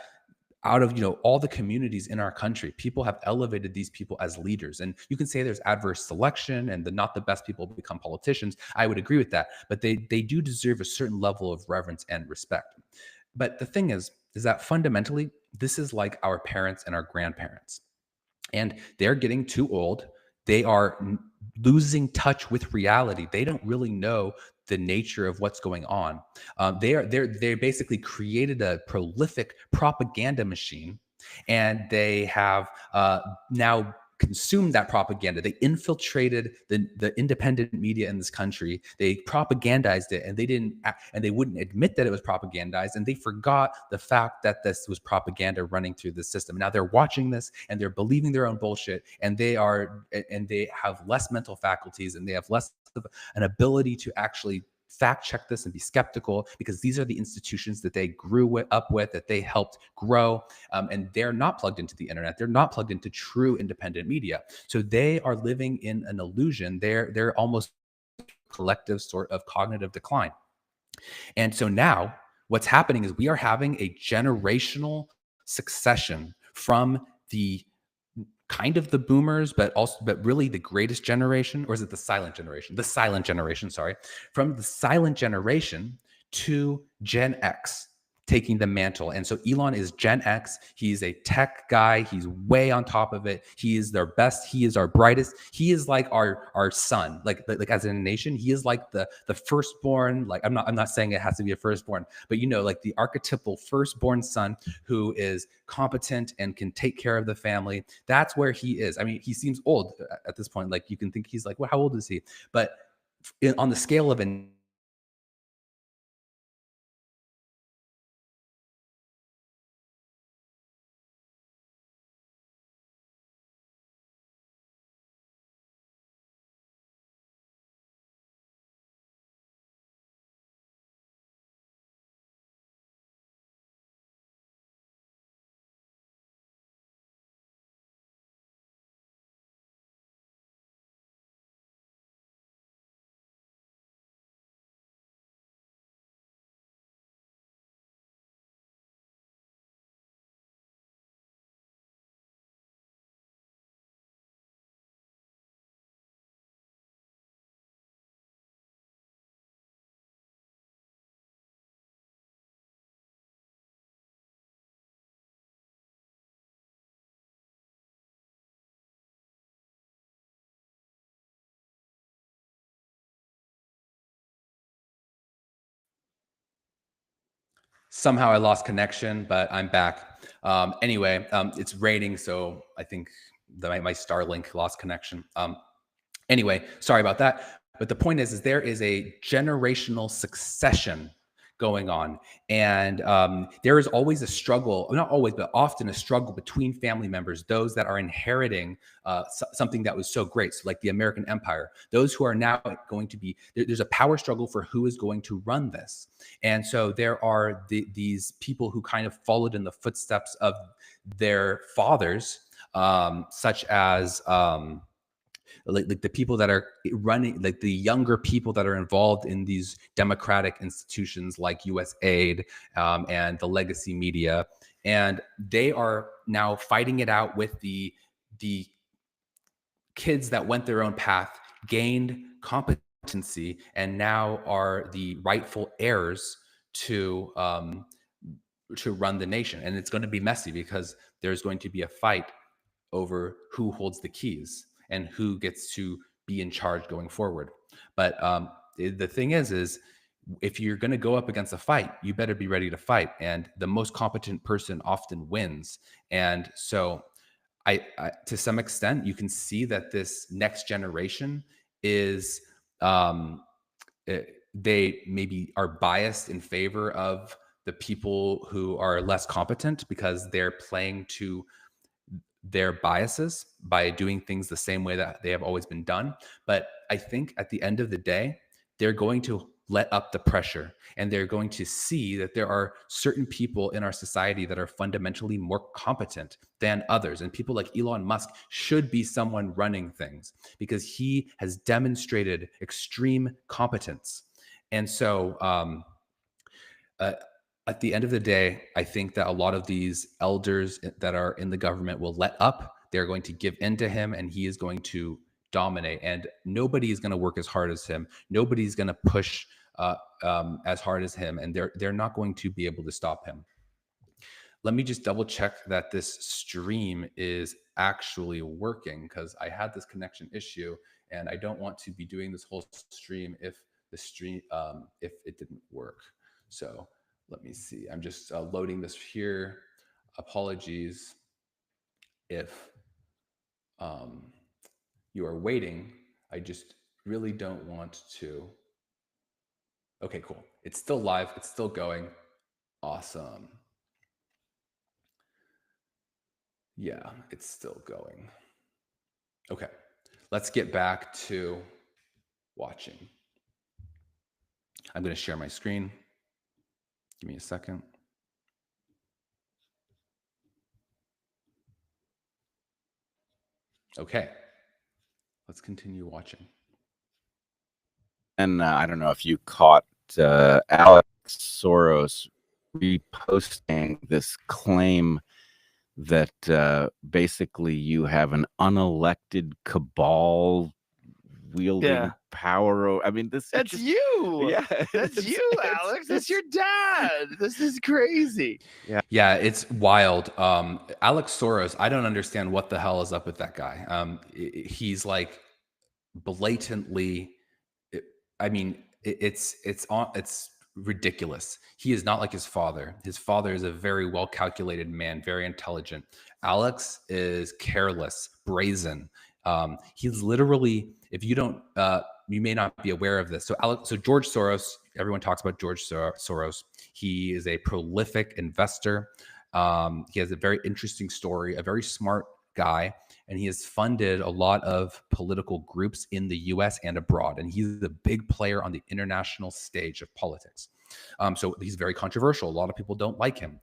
A: Out of all the communities in our country, people have elevated these people as leaders. And you can say there's adverse selection and not the best people become politicians. I would agree with that, but they do deserve a certain level of reverence and respect. But the thing is that fundamentally, this is like our parents and our grandparents, and they're getting too old. They are losing touch with reality. They don't really know the nature of what's going on. They basically created a prolific propaganda machine, and they have now consumed that propaganda. They infiltrated the independent media in this country. They propagandized it, and they wouldn't admit that it was propagandized, and they forgot the fact that this was propaganda running through the system. Now they're watching this and they're believing their own bullshit, and they have less mental faculties, and they have less of an ability to actually fact check this and be skeptical, because these are the institutions that they grew up with, that they helped grow, and they're not plugged into the internet. They're not plugged into true independent media. So they are living in an illusion. They're almost collective sort of cognitive decline. And so now what's happening is we are having a generational succession from the kind of the boomers, but really the greatest generation, or is it the silent generation? The silent generation, sorry. From the silent generation to Gen X taking the mantle. And so Elon is Gen X. He's a tech guy. He's way on top of it. He is their best. He is our brightest. He is like our son. Like as a nation, he is like the firstborn. Like I'm not saying it has to be a firstborn, but like the archetypal firstborn son who is competent and can take care of the family. That's where he is. I mean, he seems old at this point. Like you can think he's like, well, how old is he? But on the scale of an Somehow I lost connection, but I'm back. Anyway, it's raining, so I think my Starlink lost connection. Anyway, sorry about that. But the point is there is a generational succession going on. And there is always a struggle, not always, but often a struggle between family members, those that are inheriting something that was so great, so like the American Empire, those who are now going to be, there's a power struggle for who is going to run this. And so there are these people who kind of followed in the footsteps of their fathers, such as like the people that are running, like the younger people that are involved in these democratic institutions like USAID and the legacy media, and they are now fighting it out with the kids that went their own path, gained competency, and now are the rightful heirs to run the nation. And it's going to be messy because there's going to be a fight over who holds the keys and who gets to be in charge going forward. But the thing is if you're going to go up against a fight, you better be ready to fight. And the most competent person often wins. And so I to some extent, you can see that this next generation is, they maybe are biased in favor of the people who are less competent because they're playing to their biases by doing things the same way that they have always been done. But I think at the end of the day, they're going to let up the pressure and they're going to see that there are certain people in our society that are fundamentally more competent than others. And people like Elon Musk should be someone running things because he has demonstrated extreme competence. And so, at the end of the day, I think that a lot of these elders that are in the government will let up. They're going to give in to him and he is going to dominate. And nobody is going to work as hard as him. Nobody's going to push as hard as him. And they're not going to be able to stop him. Let me just double check that this stream is actually working because I had this connection issue and I don't want to be doing this whole stream if it didn't work. So let me see. I'm just loading this here. Apologies if you are waiting. I just really don't want to. Okay, cool. It's still live. It's still going. Awesome. Yeah, it's still going. Okay, let's get back to watching. I'm going to share my screen. Give me a second. Okay, let's continue watching.
B: And I don't know if you caught Alex Soros reposting this claim that basically you have an unelected cabal wielding power. I mean,
C: that's you.
B: Yeah,
C: that's you, Alex. That's your dad. This is crazy.
A: Yeah, it's wild. Alex Soros, I don't understand what the hell is up with that guy. He's like blatantly, it's ridiculous. He is not like his father. His father is a very well calculated man, very intelligent. Alex is careless, brazen. He's literally, if you don't, you may not be aware of this. So George Soros, everyone talks about George Soros. He is a prolific investor. He has a very interesting story, a very smart guy, and he has funded a lot of political groups in the US and abroad. And he's a big player on the international stage of politics. So he's very controversial. A lot of people don't like him.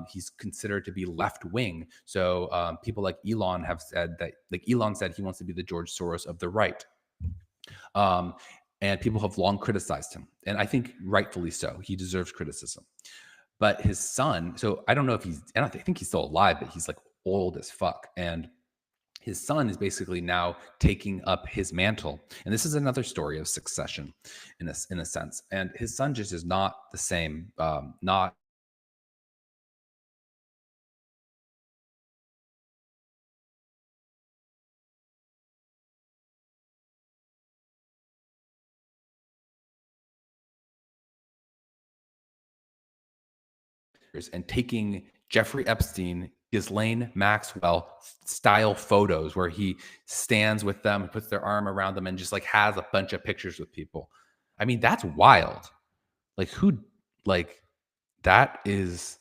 A: He's considered to be left wing. So people like Elon have said that, like Elon said, he wants to be the George Soros of the right. And people have long criticized him. And I think rightfully so. He deserves criticism. But his son, so I don't know if I think he's still alive, but he's like old as fuck. And his son is basically now taking up his mantle. And this is another story of succession in a sense. And his son just is not the same, not and taking Jeffrey Epstein, Ghislaine Maxwell style photos where he stands with them and puts their arm around them and just like has a bunch of pictures with people. I mean, that's wild. Like that is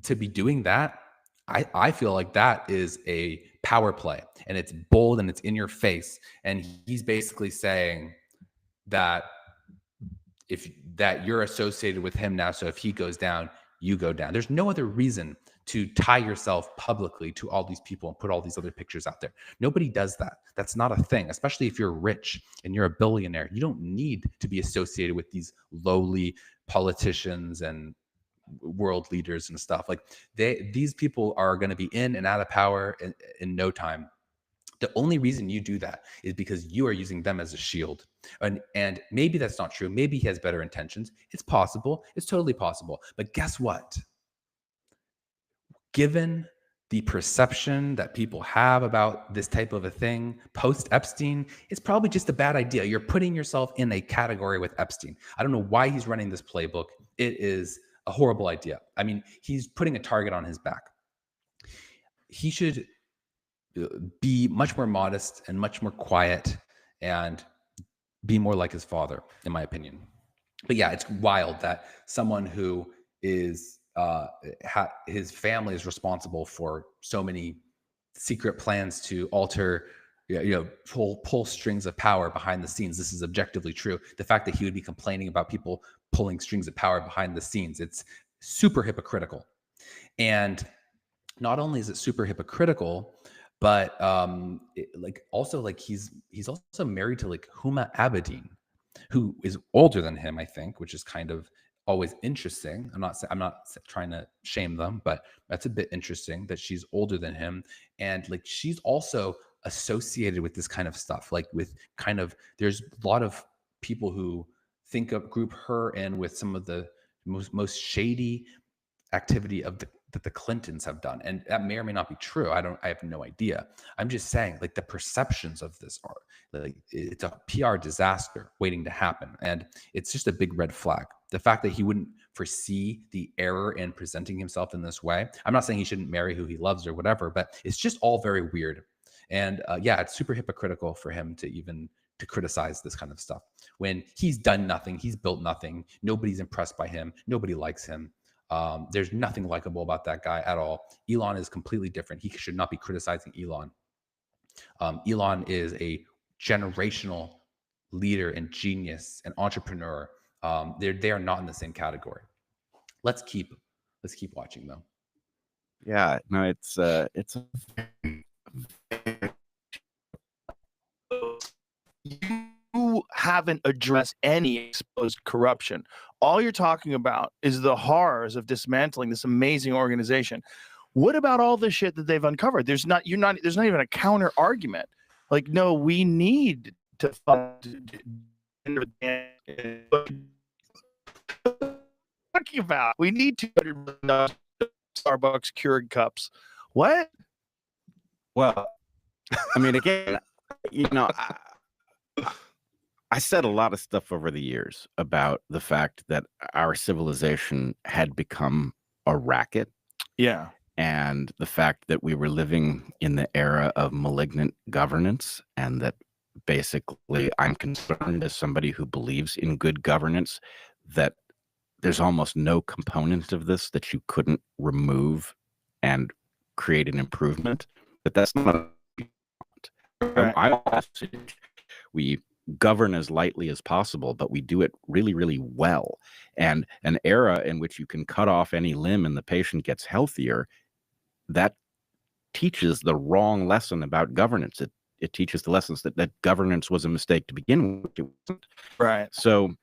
A: to be doing that. I feel like that is a power play, and it's bold and it's in your face. And he's basically saying that you're associated with him now. So if he goes down, you go down. There's no other reason to tie yourself publicly to all these people and put all these other pictures out there. Nobody does that. That's not a thing, especially if you're rich and you're a billionaire. You don't need to be associated with these lowly politicians and world leaders and stuff. Like these people are going to be in and out of power in no time. The only reason you do that is because you are using them as a shield. And maybe that's not true. Maybe he has better intentions. It's possible. It's totally possible. But guess what? Given the perception that people have about this type of a thing post-Epstein, it's probably just a bad idea. You're putting yourself in a category with Epstein. I don't know why he's running this playbook. It is a horrible idea. I mean, he's putting a target on his back. He should be much more modest and much more quiet and be more like his father, in my opinion. But yeah, it's wild that someone who is his family is responsible for so many secret plans to alter, pull strings of power behind the scenes. This is objectively true. The fact that he would be complaining about people pulling strings of power behind the scenes, it's super hypocritical. And not only is it super hypocritical, but he's also married to like Huma Abedin, who is older than him, I think, which is kind of always interesting. I'm not trying to shame them, but that's a bit interesting that she's older than him, and like she's also associated with this kind of stuff. Like with kind of, there's a lot of people who group her in with some of the most shady activity that the Clintons have done. And that may or may not be true. I have no idea. I'm just saying, like, the perceptions of this are like, it's a PR disaster waiting to happen. And it's just a big red flag. The fact that he wouldn't foresee the error in presenting himself in this way. I'm not saying he shouldn't marry who he loves or whatever, but it's just all very weird. And yeah, it's super hypocritical for him to criticize this kind of stuff when he's done nothing. He's built nothing. Nobody's impressed by him. Nobody likes him. There's nothing likable about that guy at all. Elon is completely different. He should not be criticizing Elon. Elon is a generational leader and genius and entrepreneur. They are not in the same category. Let's keep watching though.
B: Yeah, no, it's
C: you haven't addressed any exposed corruption. All you're talking about is the horrors of dismantling this amazing organization. What about all the shit that they've uncovered? There's not even a counter argument. Like, no, we need to fund talking about. We need $200 million Starbucks Keurig cups. What?
B: Well, I mean, again, I said a lot of stuff over the years about the fact that our civilization had become a racket.
C: Yeah.
B: And the fact that we were living in the era of malignant governance, and that basically I'm concerned, as somebody who believes in good governance, that there's almost no component of this that you couldn't remove and create an improvement. But that's not right. We govern as lightly as possible, but we do it really, really well. And an era in which you can cut off any limb and the patient gets healthier, that teaches the wrong lesson about governance. It teaches the lessons that governance was a mistake to begin with.
C: Right.
B: So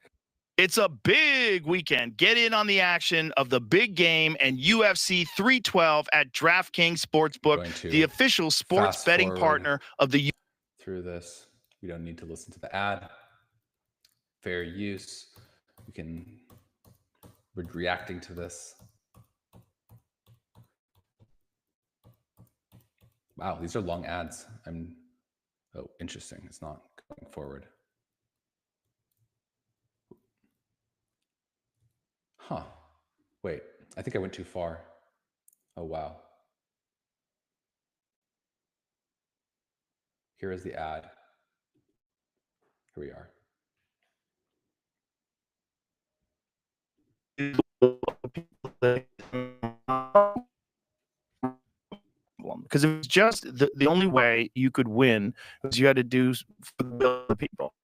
C: it's a big weekend. Get in on the action of the big game and UFC 312 at DraftKings Sportsbook, the official sports betting partner of the
A: through this. We don't need to listen to the ad. Fair use. We're reacting to this. Wow, these are long ads. Oh, interesting. It's not going forward. Huh. Wait, I think I went too far. Oh, wow. Here is the ad. Here we are.
C: Because it was just the only way you could win was you had to do for the people.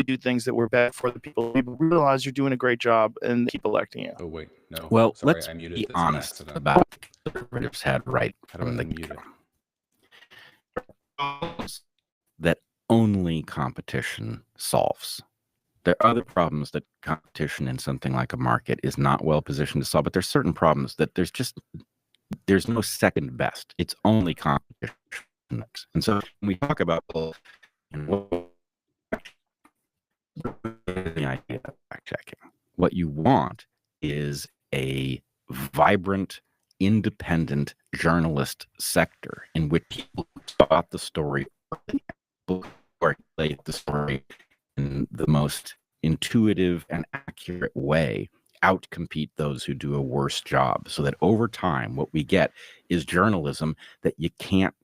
C: Do things that were bad for the people. People realize you're doing a great job and keep electing you.
A: Oh, wait, no.
B: Well,
A: sorry,
B: let's
A: I muted
B: be
A: this on
B: honest
A: accident.
B: about what the conservatives had right
A: How do
B: from
A: I
B: the
A: unmute it?
B: that only competition solves. There are other problems that competition in something like a market is not well positioned to solve, but there's certain problems that there's no second best. It's only competition. And so when we talk about the idea of fact checking, what you want is a vibrant, independent journalist sector in which people spot the story, articulate the story in the most intuitive and accurate way, outcompete those who do a worse job, so that over time what we get is journalism that you can't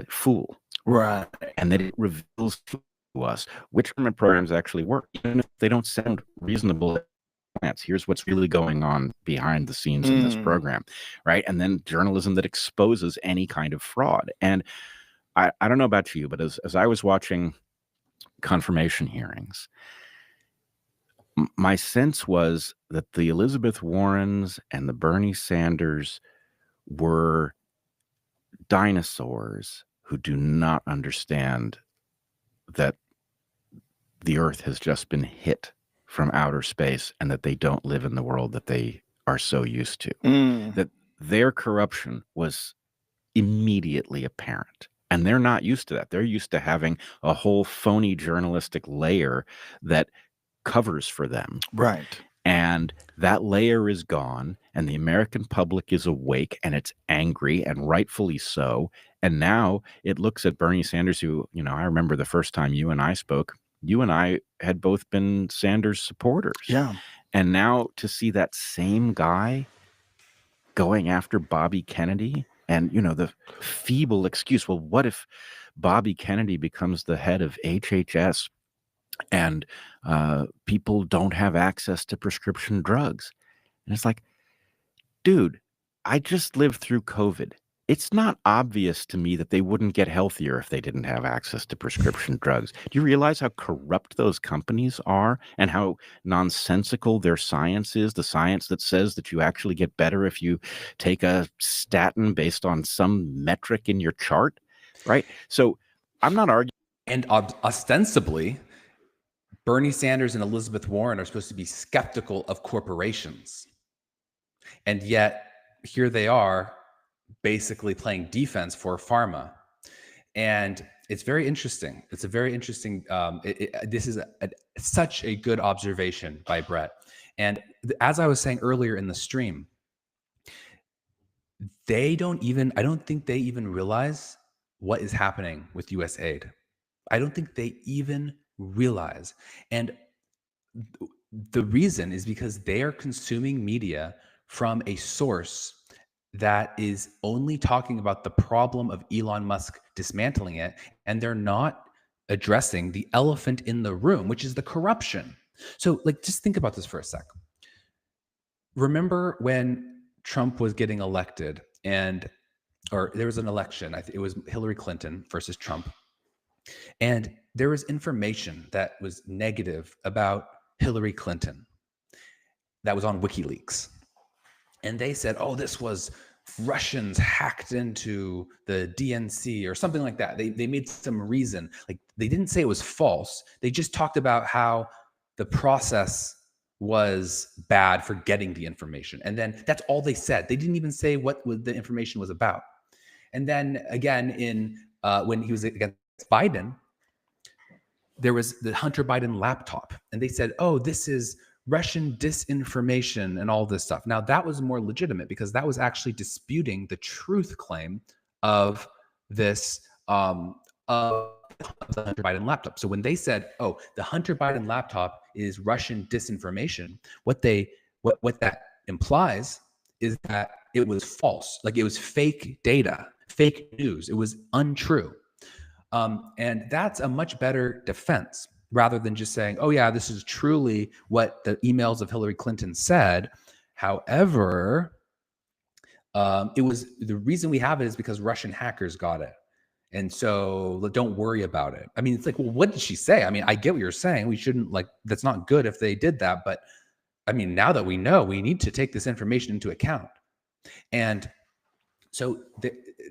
B: fool,
C: right?
B: And that it reveals to us which government programs actually work, even if they don't sound reasonable. Here's what's really going on behind the scenes in this program, right? And then journalism that exposes any kind of fraud. And I don't know about you, but as I was watching confirmation hearings, my sense was that the Elizabeth Warrens and the Bernie Sanders were dinosaurs who do not understand that the Earth has just been hit from outer space and that they don't live in the world that they are so used to. That their corruption was immediately apparent. And they're not used to that. They're used to having a whole phony journalistic layer that covers for them.
C: Right.
B: And that layer is gone, and the American public is awake, and it's angry, and rightfully so. And now it looks at Bernie Sanders, who, I remember the first time you and I spoke, you and I had both been Sanders supporters.
C: Yeah.
B: And now to see that same guy going after Bobby Kennedy, and, the feeble excuse, well, what if Bobby Kennedy becomes the head of HHS and people don't have access to prescription drugs? And it's like, dude, I just lived through COVID. It's not obvious to me that they wouldn't get healthier if they didn't have access to prescription drugs. Do you realize how corrupt those companies are and how nonsensical their science is? The science that says that you actually get better if you take a statin based on some metric in your chart, right? So I'm not arguing.
A: And ostensibly, Bernie Sanders and Elizabeth Warren are supposed to be skeptical of corporations. And yet here they are basically playing defense for pharma. And it's very interesting. It's a very interesting, this is such a good observation by Bret. And as I was saying earlier in the stream, I don't think they even realize what is happening with USAID. I don't think they even realize. And the reason is because they are consuming media from a source that is only talking about the problem of Elon Musk dismantling it, and they're not addressing the elephant in the room, which is the corruption. So, just think about this for a sec. Remember when Trump was getting elected, or there was an election, it was Hillary Clinton versus Trump, and there was information that was negative about Hillary Clinton that was on WikiLeaks. And they said, oh, this was Russians hacked into the DNC or something like that. They made some reason. They didn't say it was false. They just talked about how the process was bad for getting the information. And then that's all they said. They didn't even say what the information was about. And then again, when he was against Biden, there was the Hunter Biden laptop. And they said, oh, this is Russian disinformation and all this stuff. Now, that was more legitimate because that was actually disputing the truth claim of this, of the Hunter Biden laptop. So when they said, "Oh, the Hunter Biden laptop is Russian disinformation," what that implies is that it was false, like it was fake data, fake news. It was untrue, and that's a much better defense rather than just saying, "Oh yeah, this is truly what the emails of Hillary Clinton said." However, it was the reason we have it is because Russian hackers got it. And so don't worry about it. I mean, it's like, well, what did she say? I mean, I get what you're saying. We shouldn't that's not good if they did that. But I mean, now that we know, we need to take this information into account. And so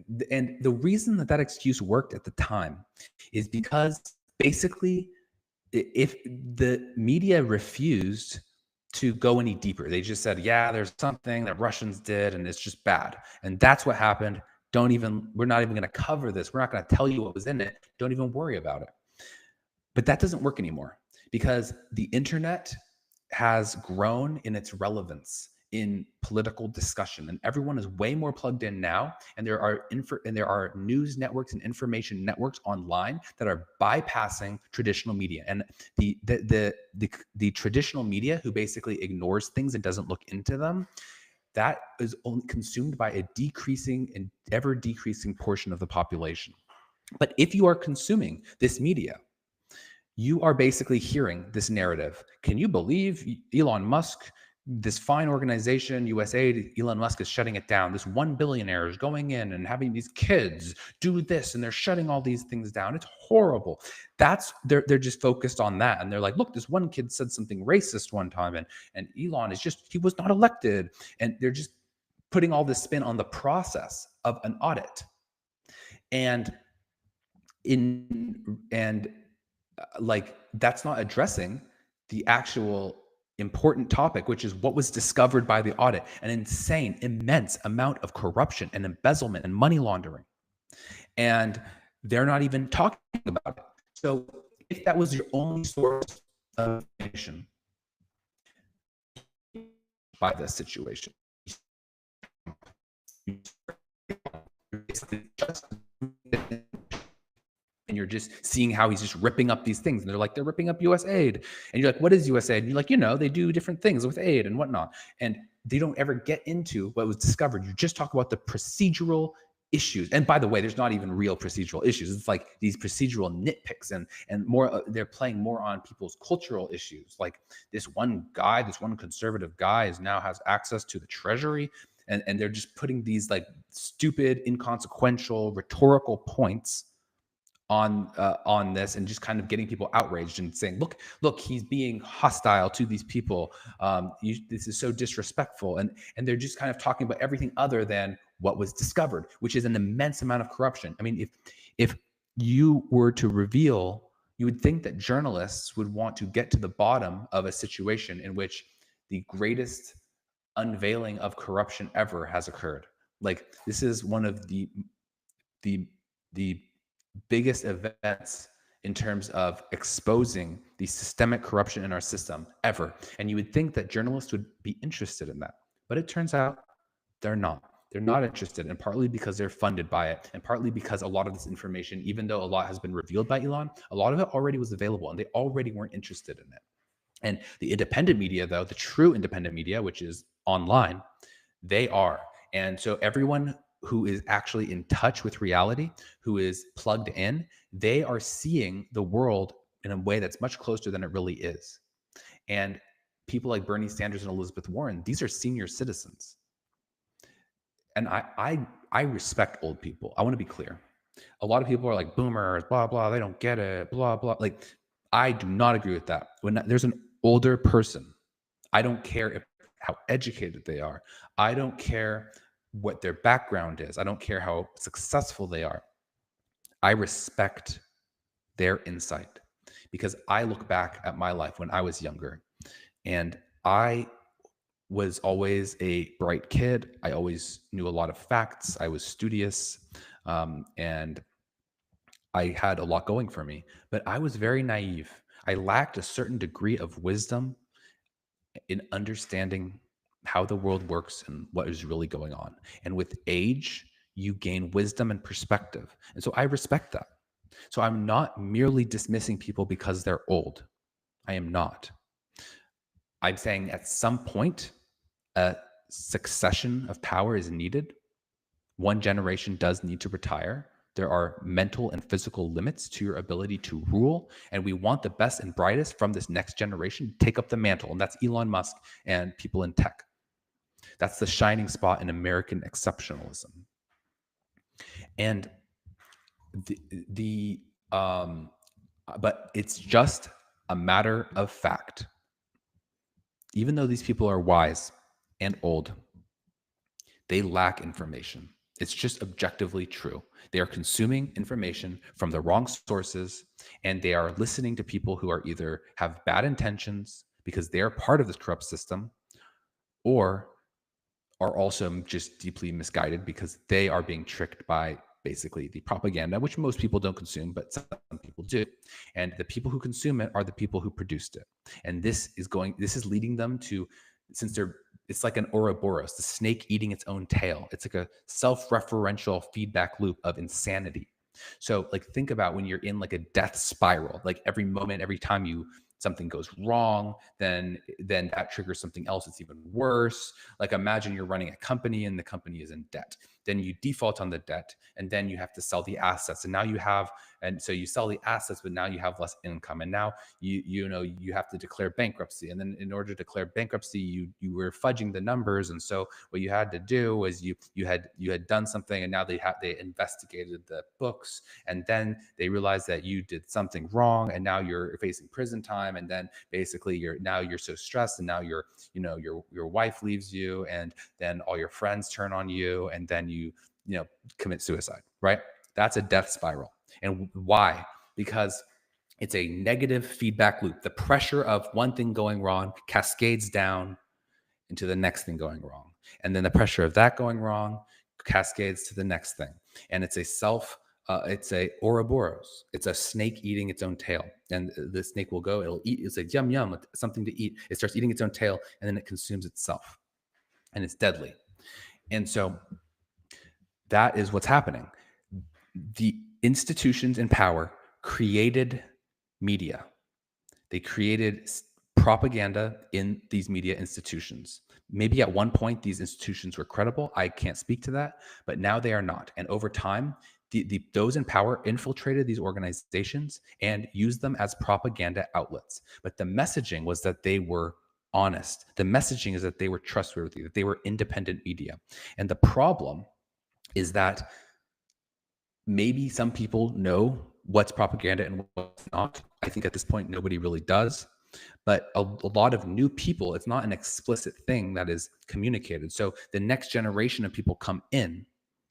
A: the reason that excuse worked at the time is because basically if the media refused to go any deeper, they just said, yeah, there's something that Russians did and it's just bad. And that's what happened. We're not even going to cover this. We're not going to tell you what was in it. Don't even worry about it. But that doesn't work anymore because the internet has grown in its relevance in political discussion, and everyone is way more plugged in now. And there are news networks and information networks online that are bypassing traditional media. And the traditional media, who basically ignores things and doesn't look into them, that is only consumed by a decreasing and ever decreasing portion of the population. But if you are consuming this media, you are basically hearing this narrative. Can you believe Elon Musk, this fine organization, USAID, Elon Musk is shutting it down. This one billionaire is going in and having these kids do this, and they're shutting all these things down. It's horrible. They're just focused on that. And they're like, look, this one kid said something racist one time, and Elon he was not elected. And they're just putting all this spin on the process of an audit. And that's not addressing the actual important topic, which is what was discovered by the audit: an insane, immense amount of corruption and embezzlement and money laundering. And they're not even talking about it. So if that was your only source of information by this situation, and you're just seeing how he's just ripping up these things. And they're like, they're ripping up USAID. And you're like, what is USAID? And you're like, they do different things with aid and whatnot. And they don't ever get into what was discovered. You just talk about the procedural issues. And by the way, there's not even real procedural issues. It's like these procedural nitpicks and more, they're playing more on people's cultural issues. Like this one conservative guy now has access to the treasury. And they're just putting these like stupid, inconsequential, rhetorical points on this, and just kind of getting people outraged and saying, look, he's being hostile to these people. This is so disrespectful. And they're just kind of talking about everything other than what was discovered, which is an immense amount of corruption. I mean, if you were to reveal, you would think that journalists would want to get to the bottom of a situation in which the greatest unveiling of corruption ever has occurred. Like, this is one of the biggest events in terms of exposing the systemic corruption in our system ever. And you would think that journalists would be interested in that. But it turns out they're not. They're not interested, and partly because they're funded by it, and partly because a lot of this information, even though a lot has been revealed by Elon, a lot of it already was available, and they already weren't interested in it. And the independent media, though, the true independent media, which is online, they are. And so everyone who is actually in touch with reality, who is plugged in, they are seeing the world in a way that's much closer than it really is. And people like Bernie Sanders and Elizabeth Warren, these are senior citizens. And I respect old people. I want to be clear. A lot of people are like boomers, blah, blah, they don't get it, blah, blah. Like, I do not agree with that. When there's an older person, I don't care how educated they are. I don't care what their background is. I don't care how successful they are. I respect their insight, because I look back at my life when I was younger, and I was always a bright kid. I always knew a lot of facts. I was studious, and I had a lot going for me, but I was very naive. I lacked a certain degree of wisdom in understanding how the world works and what is really going on. And with age, you gain wisdom and perspective. And so I respect that. So I'm not merely dismissing people because they're old. I am not. I'm saying at some point, a succession of power is needed. One generation does need to retire. There are mental and physical limits to your ability to rule. And we want the best and brightest from this next generation to take up the mantle. And that's Elon Musk and people in tech. That's the shining spot in American exceptionalism. And but it's just a matter of fact. Even though these people are wise and old, they lack information. It's just objectively true. They are consuming information from the wrong sources, and they are listening to people who are either have bad intentions because they are part of this corrupt system, or are also just deeply misguided because they are being tricked by basically the propaganda, which most people don't consume, but some people do. And the people who consume it are the people who produced it. And this is leading them to, it's like an Ouroboros, the snake eating its own tail. It's like a self-referential feedback loop of insanity. So like, think about when you're in like a death spiral, like every moment, every time something goes wrong, then that triggers something else that's even worse. Like, imagine you're running a company and the company is in debt. Then you default on the debt, and then you have to sell the assets. And so you sell the assets, but now you have less income. And now you have to declare bankruptcy. And then in order to declare bankruptcy, you were fudging the numbers. And so what you had to do was you had done something, and now they investigated the books, and then they realized that you did something wrong, and now you're facing prison time. And then basically you're so stressed, and now your wife leaves you, and then all your friends turn on you, and then you commit suicide, right? That's a death spiral. And why? Because it's a negative feedback loop. The pressure of one thing going wrong cascades down into the next thing going wrong. And then the pressure of that going wrong cascades to the next thing. And it's it's a Ouroboros. It's a snake eating its own tail. And the snake will go, it'll eat, it's like yum, yum, something to eat. It starts eating its own tail, and then it consumes itself. And it's deadly. And so that is what's happening. The institutions in power created media. They created propaganda in these media institutions. Maybe at one point these institutions were credible. I can't speak to that, but now they are not. And over time, those in power infiltrated these organizations and used them as propaganda outlets. But the messaging was that they were honest. The messaging is that they were trustworthy, that they were independent media. And the problem is that maybe some people know what's propaganda and what's not. I think at this point, nobody really does. But a lot of new people, it's not an explicit thing that is communicated. So the next generation of people come in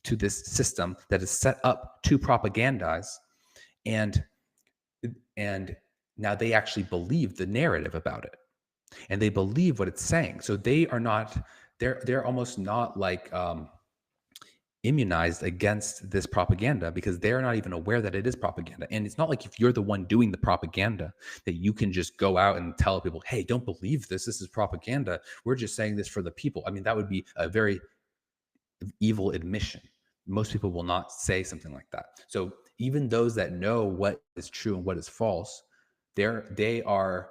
A: to this system that is set up to propagandize, and now they actually believe the narrative about it, and they believe what it's saying. So they are not, they're almost not like immunized against this propaganda, because they're not even aware that it is propaganda. And it's not like if you're the one doing the propaganda that you can just go out and tell people, hey, don't believe this is propaganda, we're just saying this for the people. I mean, that would be a very evil admission. Most people will not say something like that. So even those that know what is true and what is false, they are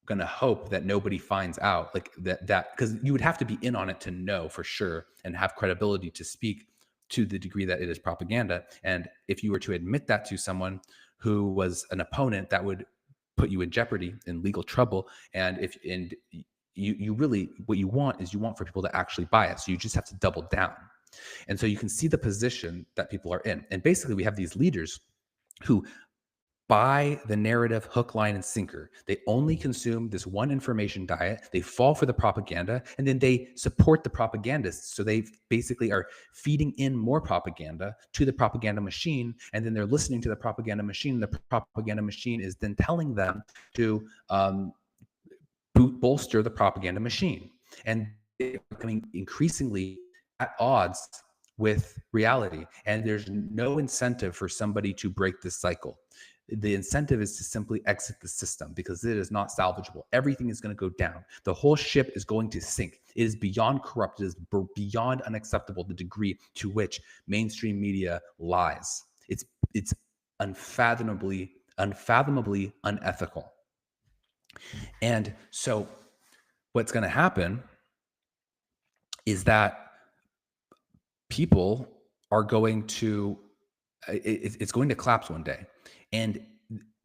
A: going to hope that nobody finds out, like that because you would have to be in on it to know for sure and have credibility to speak to the degree that it is propaganda. And if you were to admit that to someone who was an opponent, that would put you in jeopardy, in legal trouble. And you really, what you want for people to actually buy it. So you just have to double down. And so you can see the position that people are in. And basically we have these leaders who buy the narrative hook, line, and sinker. They only consume this one information diet. They fall for the propaganda, and then they support the propagandists. So they basically are feeding in more propaganda to the propaganda machine, and then they're listening to the propaganda machine. The propaganda machine is then telling them to bolster the propaganda machine. And they're becoming increasingly at odds with reality. And there's no incentive for somebody to break this cycle. The incentive is to simply exit the system, because it is not salvageable. Everything is going to go down. The whole ship is going to sink. It is beyond corrupt. It is beyond unacceptable, the degree to which mainstream media lies. It's unfathomably unethical. And so what's going to happen is that people are going to, it's going to collapse one day. And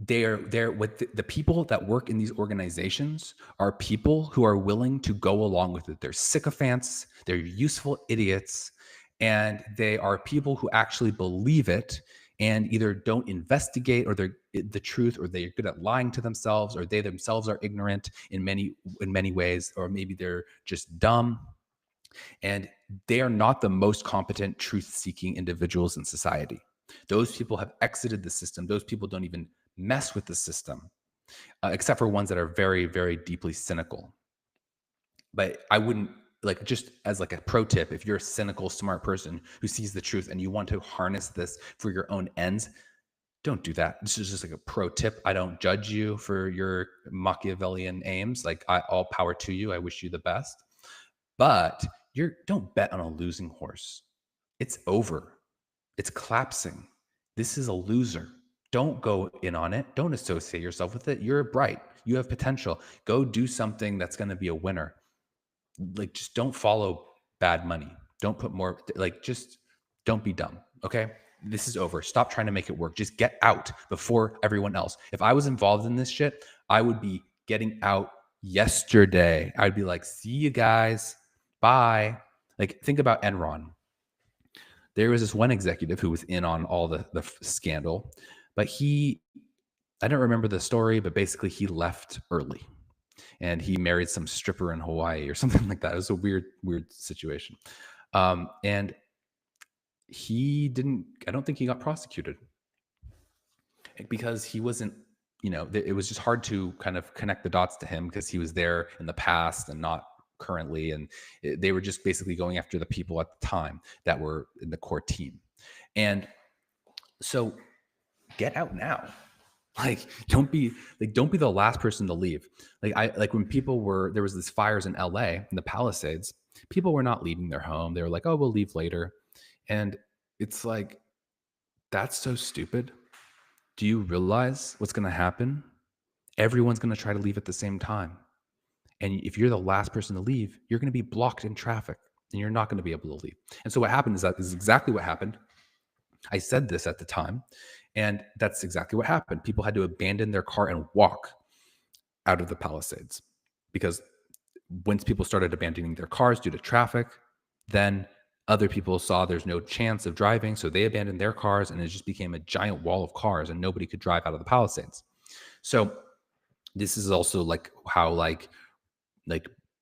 A: they're what the people that work in these organizations are people who are willing to go along with it. They're sycophants, they're useful idiots, and they are people who actually believe it and either don't investigate or they're the truth, or they're good at lying to themselves, or they themselves are ignorant in many ways, or maybe they're just dumb. And they are not the most competent truth-seeking individuals in society. Those people have exited the system. Those people don't even mess with the system, except for ones that are very, very deeply cynical. But I wouldn't, like, just as like a pro tip, if you're a cynical, smart person who sees the truth and you want to harness this for your own ends, don't do that. This is just like a pro tip. I don't judge you for your Machiavellian aims. Like, all power to you. I wish you the best. But don't bet on a losing horse. It's over. It's collapsing. This is a loser. Don't go in on it. Don't associate yourself with it. You're bright. You have potential. Go do something that's going to be a winner. Like, just don't follow bad money. Don't put more, like, just don't be dumb. Okay. This is over. Stop trying to make it work. Just get out before everyone else. If I was involved in this shit, I would be getting out yesterday. I'd be like, see you guys. Bye. Like, think about Enron. There was this one executive who was in on all the scandal, but I don't remember the story, but basically he left early and he married some stripper in Hawaii or something like that. It was a weird situation. And I don't think he got prosecuted because he wasn't, it was just hard to kind of connect the dots to him because he was there in the past and not currently. And they were just basically going after the people at the time that were in the core team. And so get out now. Like, don't be the last person to leave. Like when there was this fires in LA in the Palisades, people were not leaving their home. They were like, oh, we'll leave later. And it's like, that's so stupid. Do you realize what's going to happen? Everyone's going to try to leave at the same time. And if you're the last person to leave, you're going to be blocked in traffic and you're not going to be able to leave. And so what happened is that is exactly what happened. I said this at the time, and that's exactly what happened. People had to abandon their car and walk out of the Palisades because once people started abandoning their cars due to traffic, then other people saw there's no chance of driving, so they abandoned their cars, and it just became a giant wall of cars, and nobody could drive out of the Palisades. So this is also like how like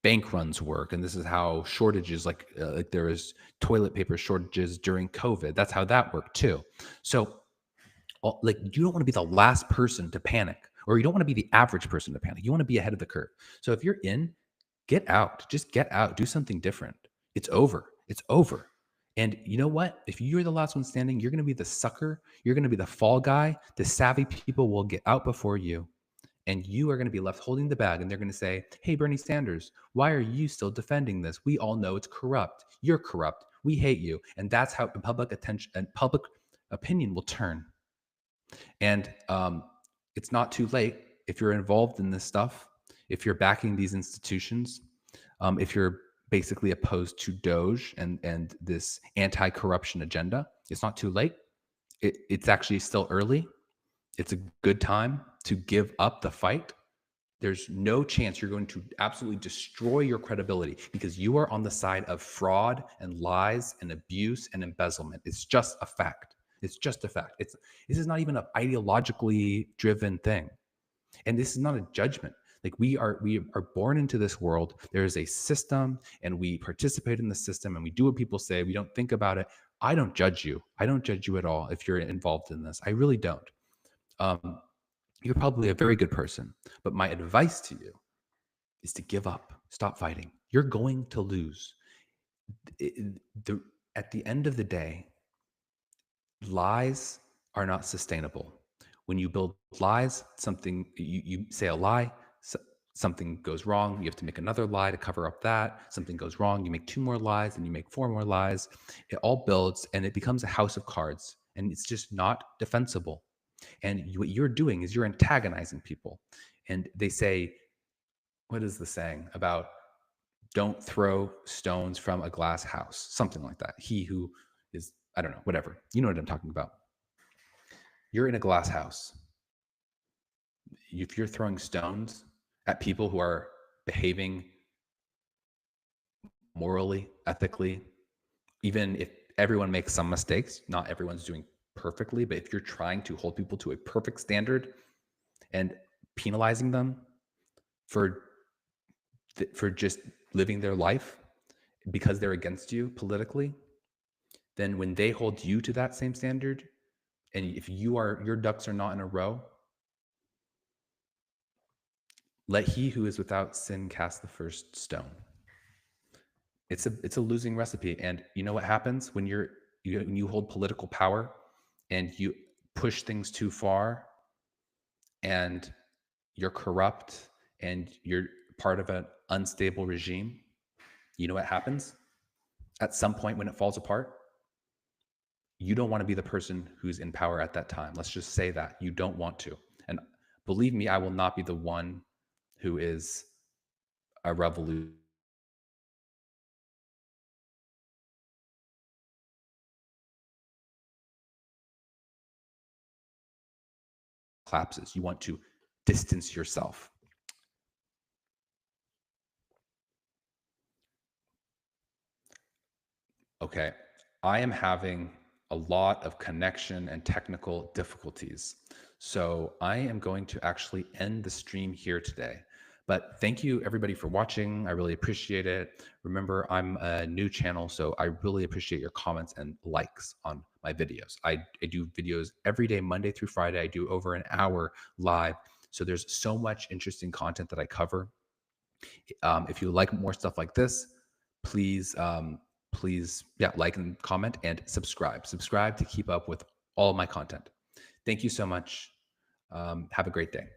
A: bank runs work, and this is how shortages, like there was toilet paper shortages during COVID. That's how that worked too. So like, you don't want to be the last person to panic, or you don't want to be the average person to panic. You want to be ahead of the curve. So if you're in, get out. Just get out. Do something different. It's over. It's over. And you know what? If you're the last one standing, you're going to be the sucker. You're going to be the fall guy. The savvy people will get out before you. And you are going to be left holding the bag, and they're going to say, hey, Bernie Sanders, why are you still defending this? We all know it's corrupt. You're corrupt. We hate you. And that's how public attention and public opinion will turn. And it's not too late if you're involved in this stuff, if you're backing these institutions, if you're basically opposed to Doge and this anti-corruption agenda. It's not too late. It's actually still early. It's a good time to give up the fight. There's no chance you're going to absolutely destroy your credibility because you are on the side of fraud and lies and abuse and embezzlement. It's just a fact. It's just a fact. This is not even an ideologically driven thing. And this is not a judgment. Like, we are born into this world. There is a system, and we participate in the system, and we do what people say. We don't think about it. I don't judge you. I don't judge you at all if you're involved in this. I really don't. You're probably a very good person, but my advice to you is to give up. Stop fighting. You're going to lose. At the end of the day, lies are not sustainable. When you build lies, you say a lie, something goes wrong, you have to make another lie to cover up that. Something goes wrong, you make 2 more lies, and you make 4 more lies. It all builds, and it becomes a house of cards, and it's just not defensible. And what you're doing is you're antagonizing people. And they say, what is the saying about don't throw stones from a glass house? Something like that. He who is, I don't know, whatever. You know what I'm talking about. You're in a glass house. If you're throwing stones at people who are behaving morally, ethically, even if everyone makes some mistakes, not everyone's doing perfectly, but if you're trying to hold people to a perfect standard and penalizing them for just living their life because they're against you politically, then when they hold you to that same standard, and if your ducks are not in a row, let he who is without sin cast the first stone. It's a losing recipe. And you know what happens when you hold political power and you push things too far and you're corrupt and you're part of an unstable regime? You know what happens? At some point when it falls apart, you don't want to be the person who's in power at that time. Let's just say that you don't want to. And believe me, I will not be the one who is a revolution. Collapses. You want to distance yourself. Okay, I am having a lot of connection and technical difficulties. So I am going to actually end the stream here today. But thank you everybody for watching. I really appreciate it. Remember, I'm a new channel, so I really appreciate your comments and likes on my videos. I do videos every day, Monday through Friday. I do over an hour live. So there's so much interesting content that I cover. If you like more stuff like this, please, like and comment and subscribe. Subscribe to keep up with all of my content. Thank you so much. Have a great day.